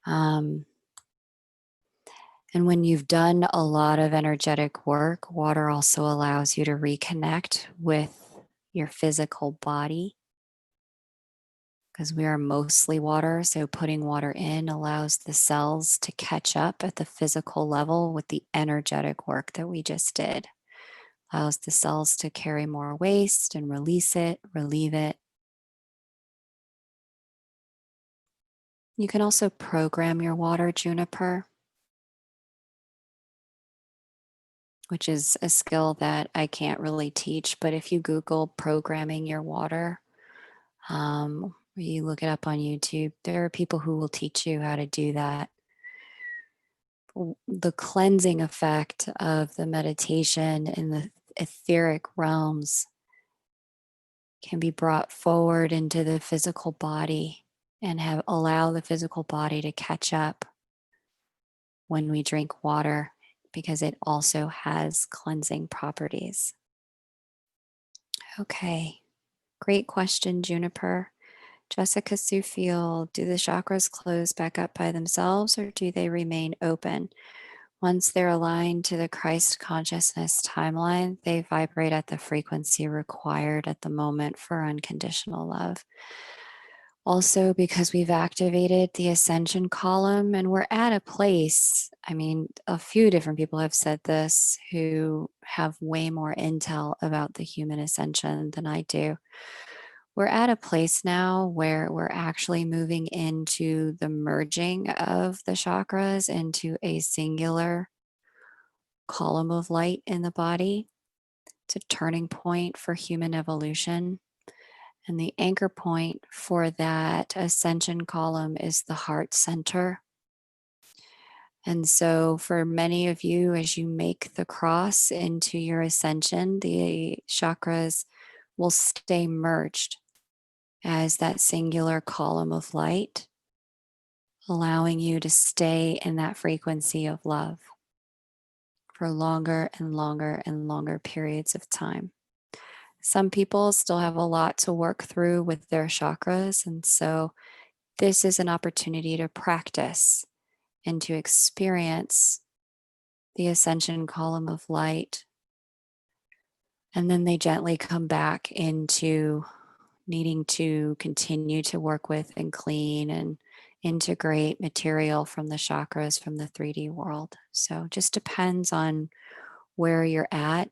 Um, and when you've done a lot of energetic work, water also allows you to reconnect with your physical body because we are mostly water. So putting water in allows the cells to catch up at the physical level with the energetic work that we just did. Allows the cells to carry more waste and release it, relieve it. You can also program your water, Juniper, which is a skill that I can't really teach. But if you Google programming your water, or you look it up on YouTube, there are people who will teach you how to do that. The cleansing effect of the meditation in the etheric realms can be brought forward into the physical body and have allow the physical body to catch up when we drink water because it also has cleansing properties. Okay, great question, Juniper. Jessica Sufield, do the chakras close back up by themselves or do they remain open? Once they're aligned to the Christ consciousness timeline, they vibrate at the frequency required at the moment for unconditional love. Also, because we've activated the ascension column and we're at a place, I mean, a few different people have said this who have way more intel about the human ascension than I do. We're at a place now where we're actually moving into the merging of the chakras into a singular column of light in the body. It's a turning point for human evolution. And the anchor point for that ascension column is the heart center. And so, for many of you, as you make the cross into your ascension, the chakras will stay merged as that singular column of light, allowing you to stay in that frequency of love for longer and longer and longer periods of time. Some people still have a lot to work through with their chakras. And so this is an opportunity to practice and to experience the ascension column of light. And then they gently come back into needing to continue to work with and clean and integrate material from the chakras from the 3D world. So just depends on where you're at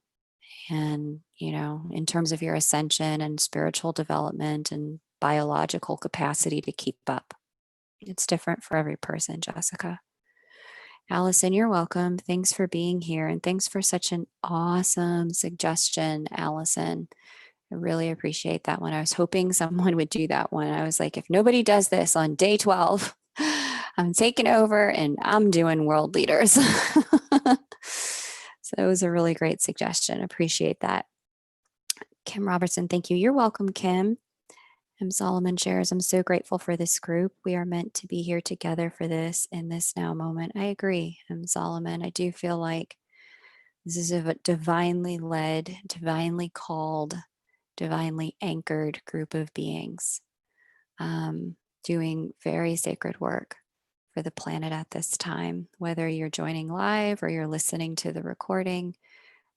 and, in terms of your ascension and spiritual development and biological capacity to keep up. It's different for every person, Jessica. Allison, you're welcome. Thanks for being here. And thanks for such an awesome suggestion, Allison. I really appreciate that one. I was hoping someone would do that one. I was like, if nobody does this on day 12, I'm taking over and I'm doing world leaders. So it was a really great suggestion. Appreciate that. Kim Robertson, thank you. You're welcome, Kim. M. Solomon shares, I'm so grateful for this group. We are meant to be here together for this in this now moment. I agree, M. Solomon. I do feel like this is a divinely led, divinely called, divinely anchored group of beings doing very sacred work for the planet at this time. Whether you're joining live or you're listening to the recording,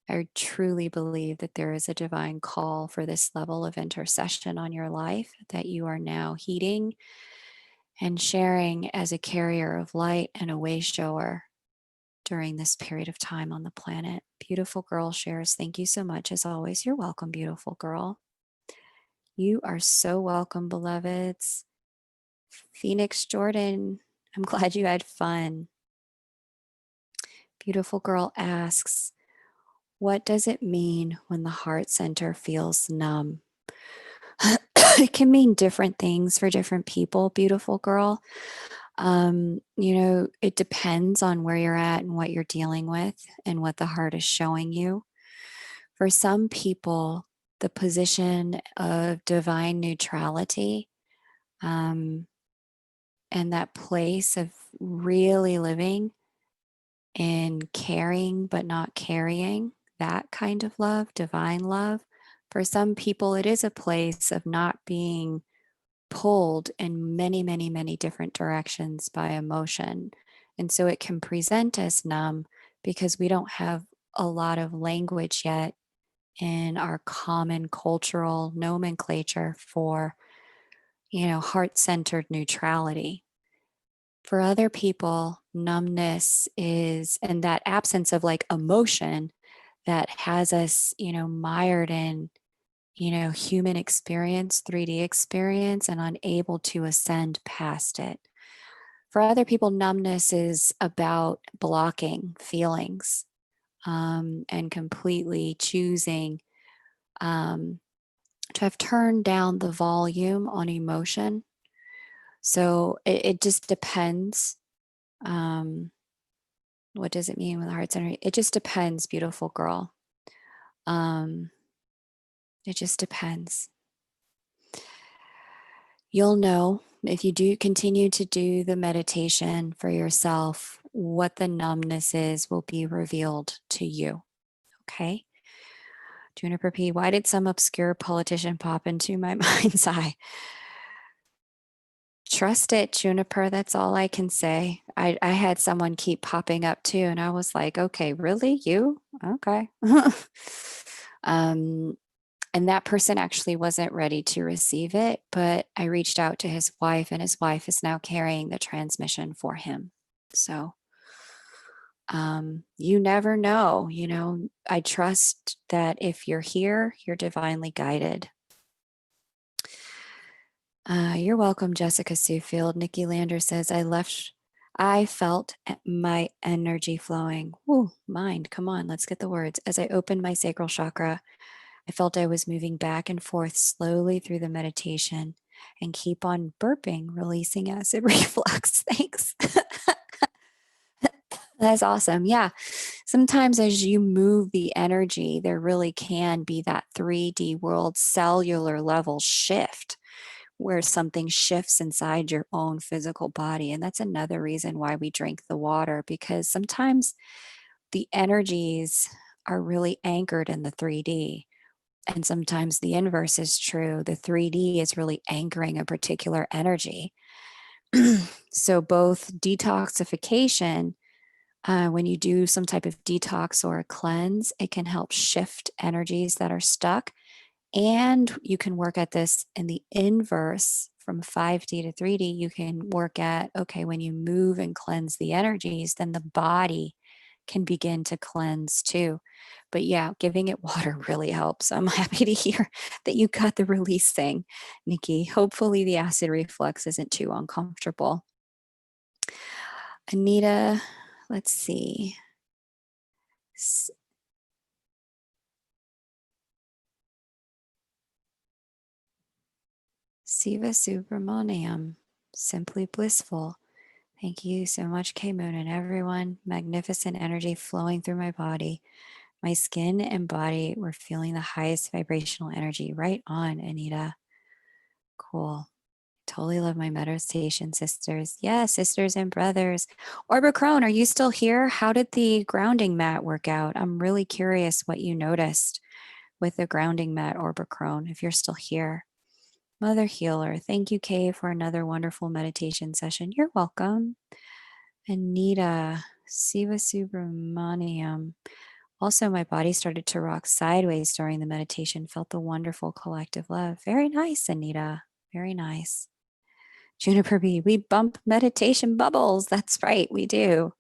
I truly believe that there is a divine call for this level of intercession on your life that you are now heeding and sharing as a carrier of light and a way shower during this period of time on the planet. Beautiful girl shares. Thank you so much. As always, you're welcome, beautiful girl. You are so welcome, beloveds. Phoenix Jordan, I'm glad you had fun. Beautiful girl asks, what does it mean when the heart center feels numb? It can mean different things for different people, beautiful girl. It depends on where you're at and what you're dealing with and what the heart is showing you. For some people, the position of divine neutrality, um, and that place of really living in caring but not carrying, that kind of love, divine love. For some people, it is a place of not being pulled in many, many, many different directions by emotion. And so it can present as numb because we don't have a lot of language yet in our common cultural nomenclature for, heart-centered neutrality. For other people, numbness is, and that absence of like emotion that has us, mired in, human experience, 3D experience, and unable to ascend past it. For other people, numbness is about blocking feelings, and completely choosing um, to have turned down the volume on emotion. So it just depends. Um, what does it mean with the heart center? It just depends, beautiful girl. Um, it just depends. You'll know if you do continue to do the meditation for yourself, what the numbness is will be revealed to you. Okay. Juniper P, why did some obscure politician pop into my mind's eye? Trust it, Juniper. That's all I can say. I had someone keep popping up too, and I was like, okay, really? You? Okay. um, and that person actually wasn't ready to receive it, but I reached out to his wife, and his wife is now carrying the transmission for him. So you never know. I trust that if you're here, you're divinely guided. You're welcome, Jessica Suefield. Nikki Lander says, I felt my energy flowing. Ooh, mind, come on, let's get the words. As I opened my sacral chakra, I felt I was moving back and forth slowly through the meditation and keep on burping, releasing acid reflux. Thanks. That's awesome. Yeah. Sometimes as you move the energy, there really can be that 3D world cellular level shift where something shifts inside your own physical body. And that's another reason why we drink the water, because sometimes the energies are really anchored in the 3D. And sometimes the inverse is true. The 3D is really anchoring a particular energy. So, both detoxification, when you do some type of detox or a cleanse, it can help shift energies that are stuck. And you can work at this in the inverse from 5D to 3D. You can work at, okay, when you move and cleanse the energies, then the body can begin to cleanse too. But yeah, giving it water really helps. I'm happy to hear that you got the release thing, Nikki. Hopefully, the acid reflux isn't too uncomfortable. Anita, let's see. Siva Subramaniam, simply blissful. Thank you so much, K Moon, and everyone. Magnificent energy flowing through my body. My skin and body were feeling the highest vibrational energy. Right on, Anita. Cool. Totally love my meditation sisters. Yeah, sisters and brothers. Orbit Crone, are you still here? How did the grounding mat work out? I'm really curious what you noticed with the grounding mat, Orbit Crone, if you're still here. Mother Healer, thank you, Kay, for another wonderful meditation session. You're welcome. Anita, Siva Subramaniam. Also, my body started to rock sideways during the meditation, felt the wonderful collective love. Very nice, Anita. Very nice. Juniper B, we bump meditation bubbles. That's right, we do.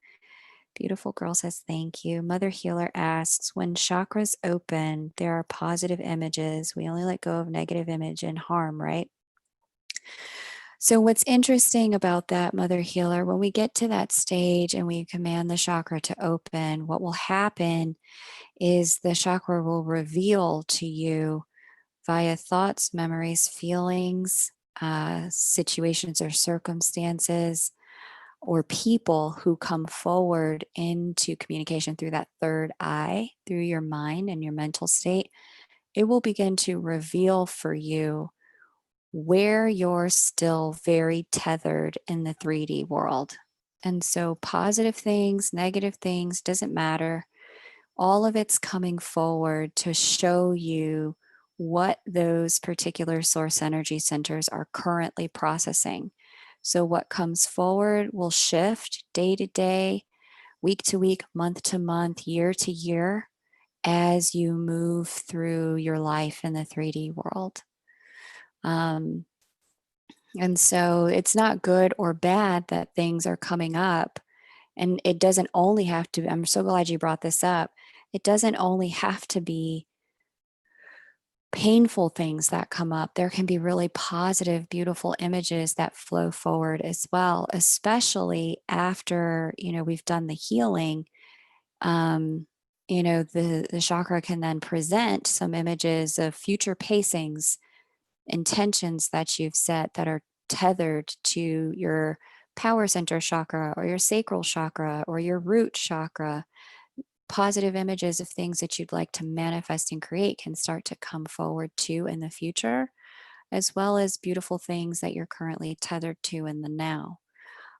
Beautiful girl says thank you. Mother Healer asks, when chakras open, there are positive images. We only let go of negative image and harm, right? So, what's interesting about that, Mother Healer, when we get to that stage and we command the chakra to open, what will happen is the chakra will reveal to you via thoughts, memories, feelings, situations or circumstances, or people who come forward into communication through that third eye, through your mind and your mental state. It will begin to reveal for you where you're still very tethered in the 3D world. And so, positive things, negative things, doesn't matter. All of it's coming forward to show you what those particular source energy centers are currently processing. So, what comes forward will shift day to day, week to week, month to month, year to year as you move through your life in the 3D world. And so it's not good or bad that things are coming up. And it doesn't only have to, I'm so glad you brought this up. It doesn't only have to be painful things that come up. There can be really positive, beautiful images that flow forward as well, especially after, we've done the healing. The chakra can then present some images of future pacings, intentions that you've set that are tethered to your power center chakra or your sacral chakra or your root chakra. Positive images of things that you'd like to manifest and create can start to come forward too in the future, as well as beautiful things that you're currently tethered to in the now.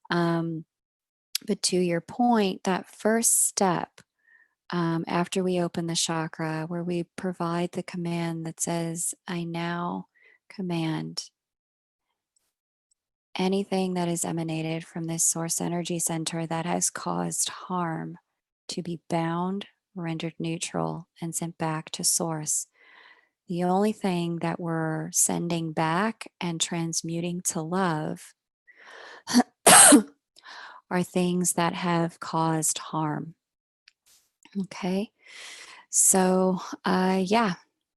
But to your point, that first step, after we open the chakra, where we provide the command that says, I now command anything that is emanated from this source energy center that has caused harm to be bound, rendered neutral, and sent back to source. The only thing that we're sending back and transmuting to love are things that have caused harm. Okay. So, yeah,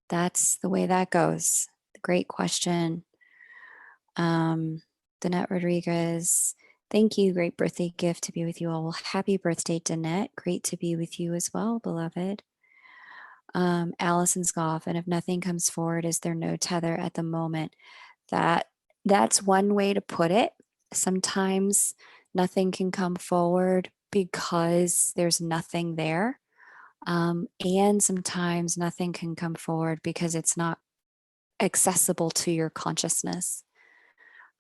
that's the way that goes. Great question. Danette Rodriguez, thank you. Great birthday gift to be with you all. Well, happy birthday, Danette. Great to be with you as well, beloved. Allison's golf, and if nothing comes forward, is there no tether at the moment? That's one way to put it. Sometimes nothing can come forward because there's nothing there. And sometimes nothing can come forward because it's not accessible to your consciousness.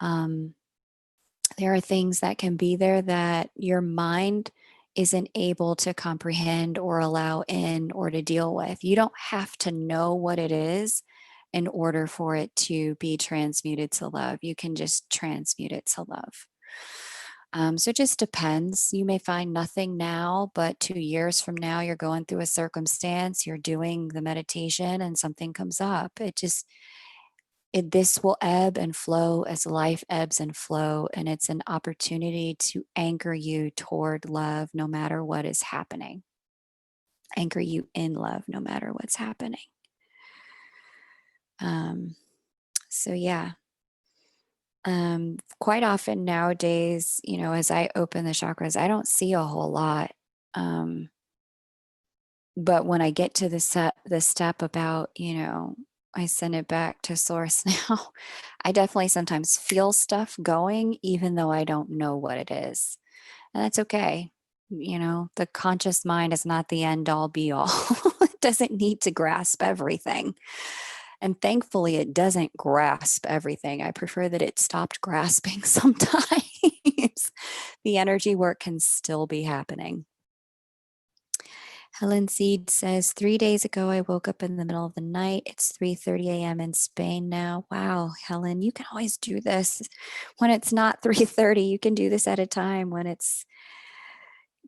There are things that can be there that your mind isn't able to comprehend or allow in or to deal with. You don't have to know what it is in order for it to be transmuted to love. You can just transmute it to love. So it just depends. You may find nothing now, but 2 years from now, you're going through a circumstance, you're doing the meditation, and something comes up. This will ebb and flow as life ebbs and flow, and it's an opportunity to anchor you toward love no matter what is happening. Anchor you in love no matter what's happening. So yeah. Quite often nowadays, as I open the chakras, I don't see a whole lot. But when I get to the step about, I send it back to source now, I definitely sometimes feel stuff going, even though I don't know what it is. And that's okay. The conscious mind is not the end all be all. It doesn't need to grasp everything. And thankfully, it doesn't grasp everything. I prefer that it stopped grasping sometimes. The energy work can still be happening. Helen Seed says, 3 days ago, I woke up in the middle of the night. It's 3:30 a.m. in Spain now. Wow, Helen, you can always do this. When it's not 3:30, you can do this at a time when it's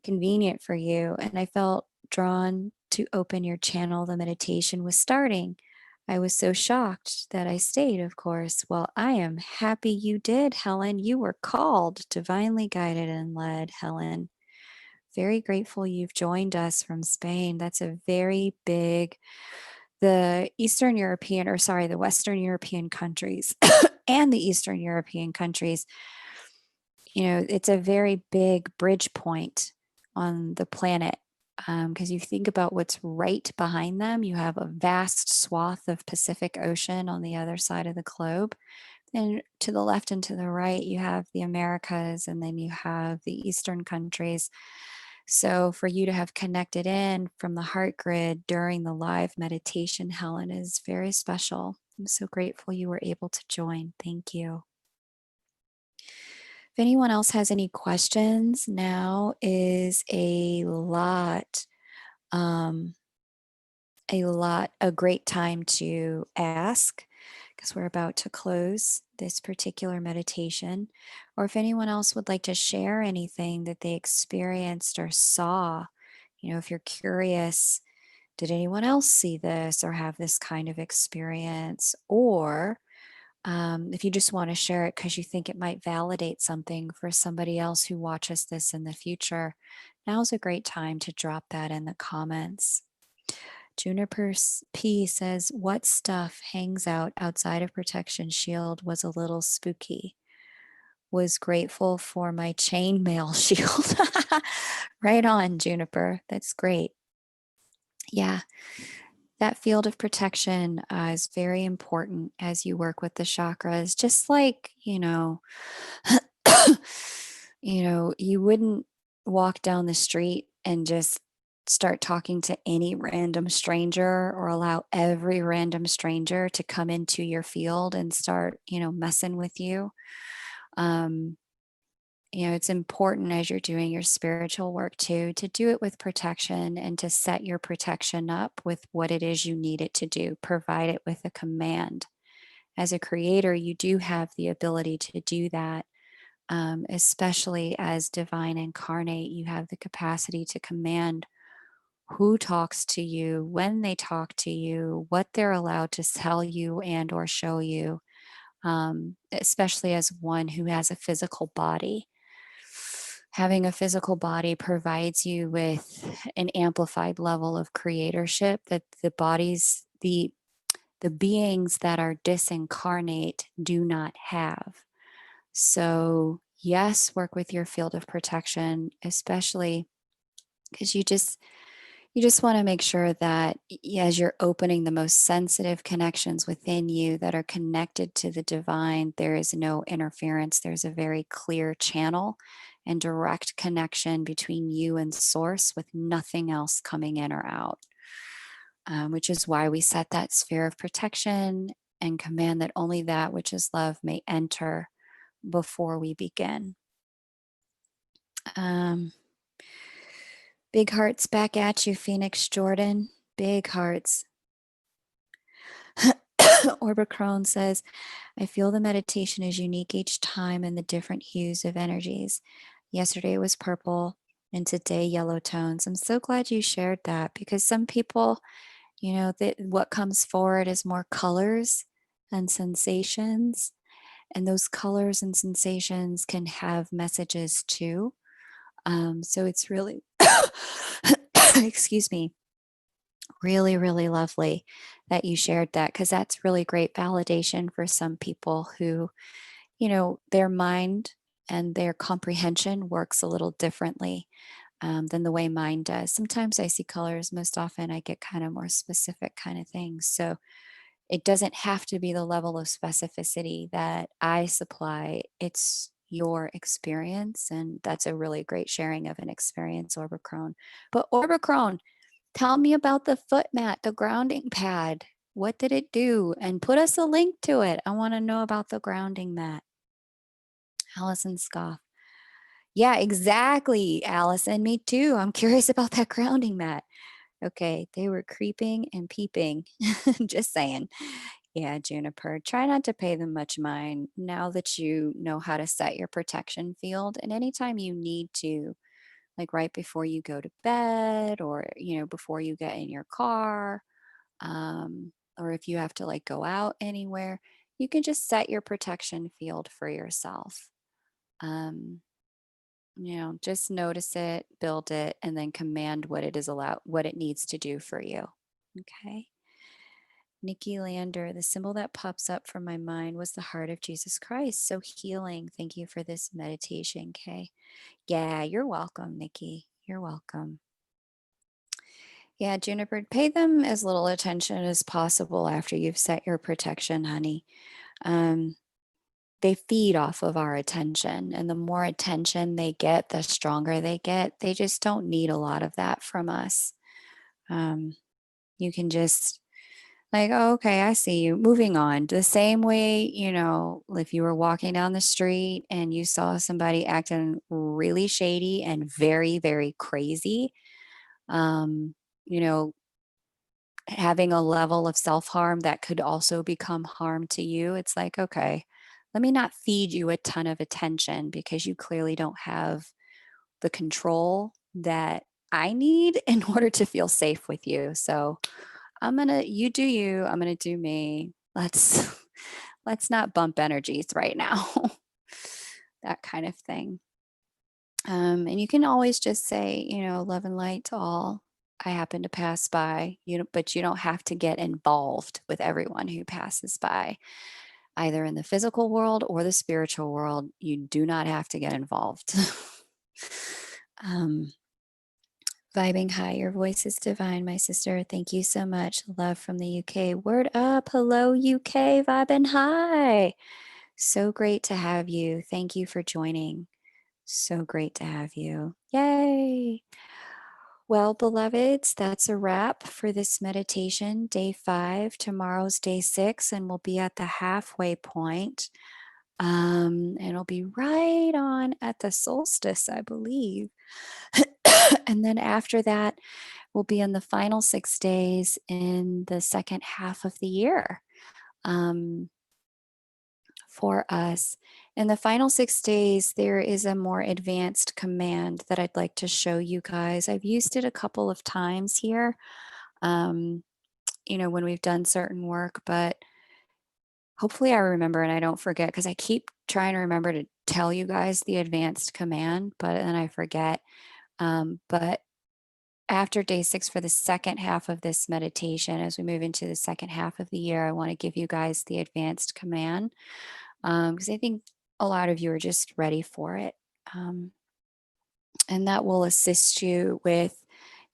convenient for you. And I felt drawn to open your channel, the meditation was starting. I was so shocked that I stayed, of course. Well, I am happy you did, Helen. You were called, divinely guided and led, Helen. Very grateful you've joined us from Spain. That's a very big, the Eastern European, or sorry, the Western European countries and the Eastern European countries, it's a very big bridge point on the planet. Because you think about what's right behind them, you have a vast swath of Pacific Ocean on the other side of the globe. And to the left and to the right, you have the Americas, and then you have the Eastern countries. So for you to have connected in from the heart grid during the live meditation, Helen, is very special. I'm so grateful you were able to join. Thank you. If anyone else has any questions, now is a great time to ask, because we're about to close this particular meditation. Or if anyone else would like to share anything that they experienced or saw, if you're curious, did anyone else see this or have this kind of experience? Or if you just want to share it because you think it might validate something for somebody else who watches this in the future, now's a great time to drop that in the comments. Juniper P says, what stuff hangs out outside of protection shield was a little spooky. Was grateful for my chainmail shield. Right on, Juniper. That's great. Yeah, that field of protection is very important as you work with the chakras. Just like, you wouldn't walk down the street and just start talking to any random stranger, or allow every random stranger to come into your field and start, messing with you. It's important as you're doing your spiritual work too, to do it with protection and to set your protection up with what it is you need it to do. Provide it with a command. As a creator, you do have the ability to do that. Especially as divine incarnate, you have the capacity to command who talks to you, when they talk to you, what they're allowed to tell you and or show you, especially as one who has a physical body. Having a physical body provides you with an amplified level of creatorship that the beings that are disincarnate do not have. So yes, work with your field of protection, especially because you just want to make sure that as you're opening the most sensitive connections within you that are connected to the divine, there is no interference. There's a very clear channel and direct connection between you and source, with nothing else coming in or out, which is why we set that sphere of protection and command that only that which is love may enter before we begin. Big hearts back at you, Phoenix Jordan. Big hearts. Orbicron says, I feel the meditation is unique each time in the different hues of energies. Yesterday was purple and today yellow tones. I'm so glad you shared that, because some people, that what comes forward is more colors and sensations. And those colors and sensations can have messages too. So it's really, excuse me, really, really lovely that you shared that, because that's really great validation for some people who, their mind and their comprehension works a little differently than the way mine does. Sometimes I see colors, most often I get kind of more specific kind of things. So it doesn't have to be the level of specificity that I supply. It's your experience. And that's a really great sharing of an experience, Orbicron. But Orbicron, tell me about the foot mat, the grounding pad. What did it do? And put us a link to it. I want to know about the grounding mat. Allison Scoff. Yeah, exactly, Allison. Me too. I'm curious about that grounding mat. Okay, they were creeping and peeping. Just saying. Yeah, Juniper, try not to pay them much mind now that you know how to set your protection field. And anytime you need to like right before you go to bed, or, before you get in your car, or if you have to like go out anywhere, you can just set your protection field for yourself. Um, just notice it, build it, and then command what it needs to do for you. Okay. Nikki Lander, the symbol that pops up from my mind was the heart of Jesus Christ. So healing. Thank you for this meditation, Kay. Yeah, you're welcome, Nikki. You're welcome. Yeah, Juniper, pay them as little attention as possible after you've set your protection, honey. They feed off of our attention, and the more attention they get, the stronger they get. They just don't need a lot of that from us. You can just like, oh, okay, I see you. Moving on. The same way, if you were walking down the street and you saw somebody acting really shady and very, very crazy, um, you know, having a level of self harm that could also become harm to you, it's like, okay, let me not feed you a ton of attention because you clearly don't have the control that I need in order to feel safe with you. So you do you, I'm gonna do me. Let's not bump energies right now. That kind of thing. And you can always just say, love and light to all. I happen to pass by, but you don't have to get involved with everyone who passes by, either in the physical world or the spiritual world. You do not have to get involved. um, Vibing high, your voice is divine, my sister. Thank you so much. Love from the UK. Word up. Hello, UK. Vibing high. So great to have you. Thank you for joining. So great to have you. Yay. Well, beloveds, that's a wrap for this meditation, day 5. Tomorrow's day 6, and we'll be at the halfway point. And it'll be right on at the solstice, I believe. And then after that, we'll be in the final 6 days in the second half of the year. For us. In the final 6 days, there is a more advanced command that I'd like to show you guys. I've used it a couple of times here, um, when we've done certain work, but hopefully I remember and I don't forget, because I keep trying to remember to tell you guys the advanced command, but then I forget. But after day 6, for the second half of this meditation, as we move into the second half of the year, I want to give you guys the advanced command, because I think a lot of you are just ready for it. And that will assist you with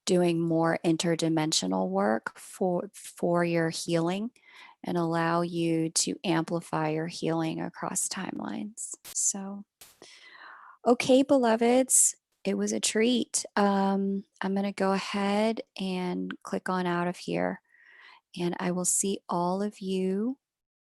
doing more interdimensional work for your healing, and allow you to amplify your healing across timelines. So, okay, beloveds, it was a treat. I'm going to go ahead and click on out of here, and I will see all of you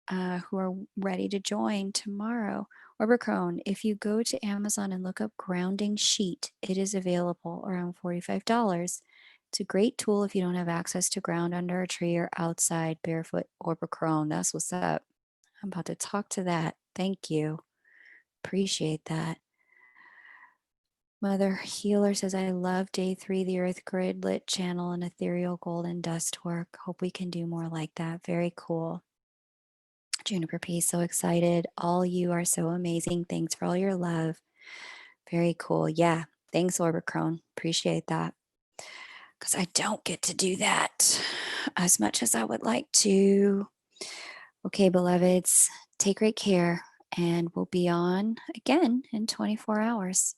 who are ready to join tomorrow. Oberkrone, if you go to Amazon and look up grounding sheet, it is available around $45. It's a great tool if you don't have access to ground under a tree or outside barefoot. Oberkrone, that's what's up. I'm about to talk to that. Thank you. Appreciate that. Mother Healer says, I love day 3, the earth grid lit channel and ethereal golden dust work. Hope we can do more like that. Very cool. Juniper P, so excited. All you are so amazing. Thanks for all your love. Very cool. Yeah. Thanks, Orbicrone. Appreciate that. Because I don't get to do that as much as I would like to. Okay, beloveds, take great care, and we'll be on again in 24 hours.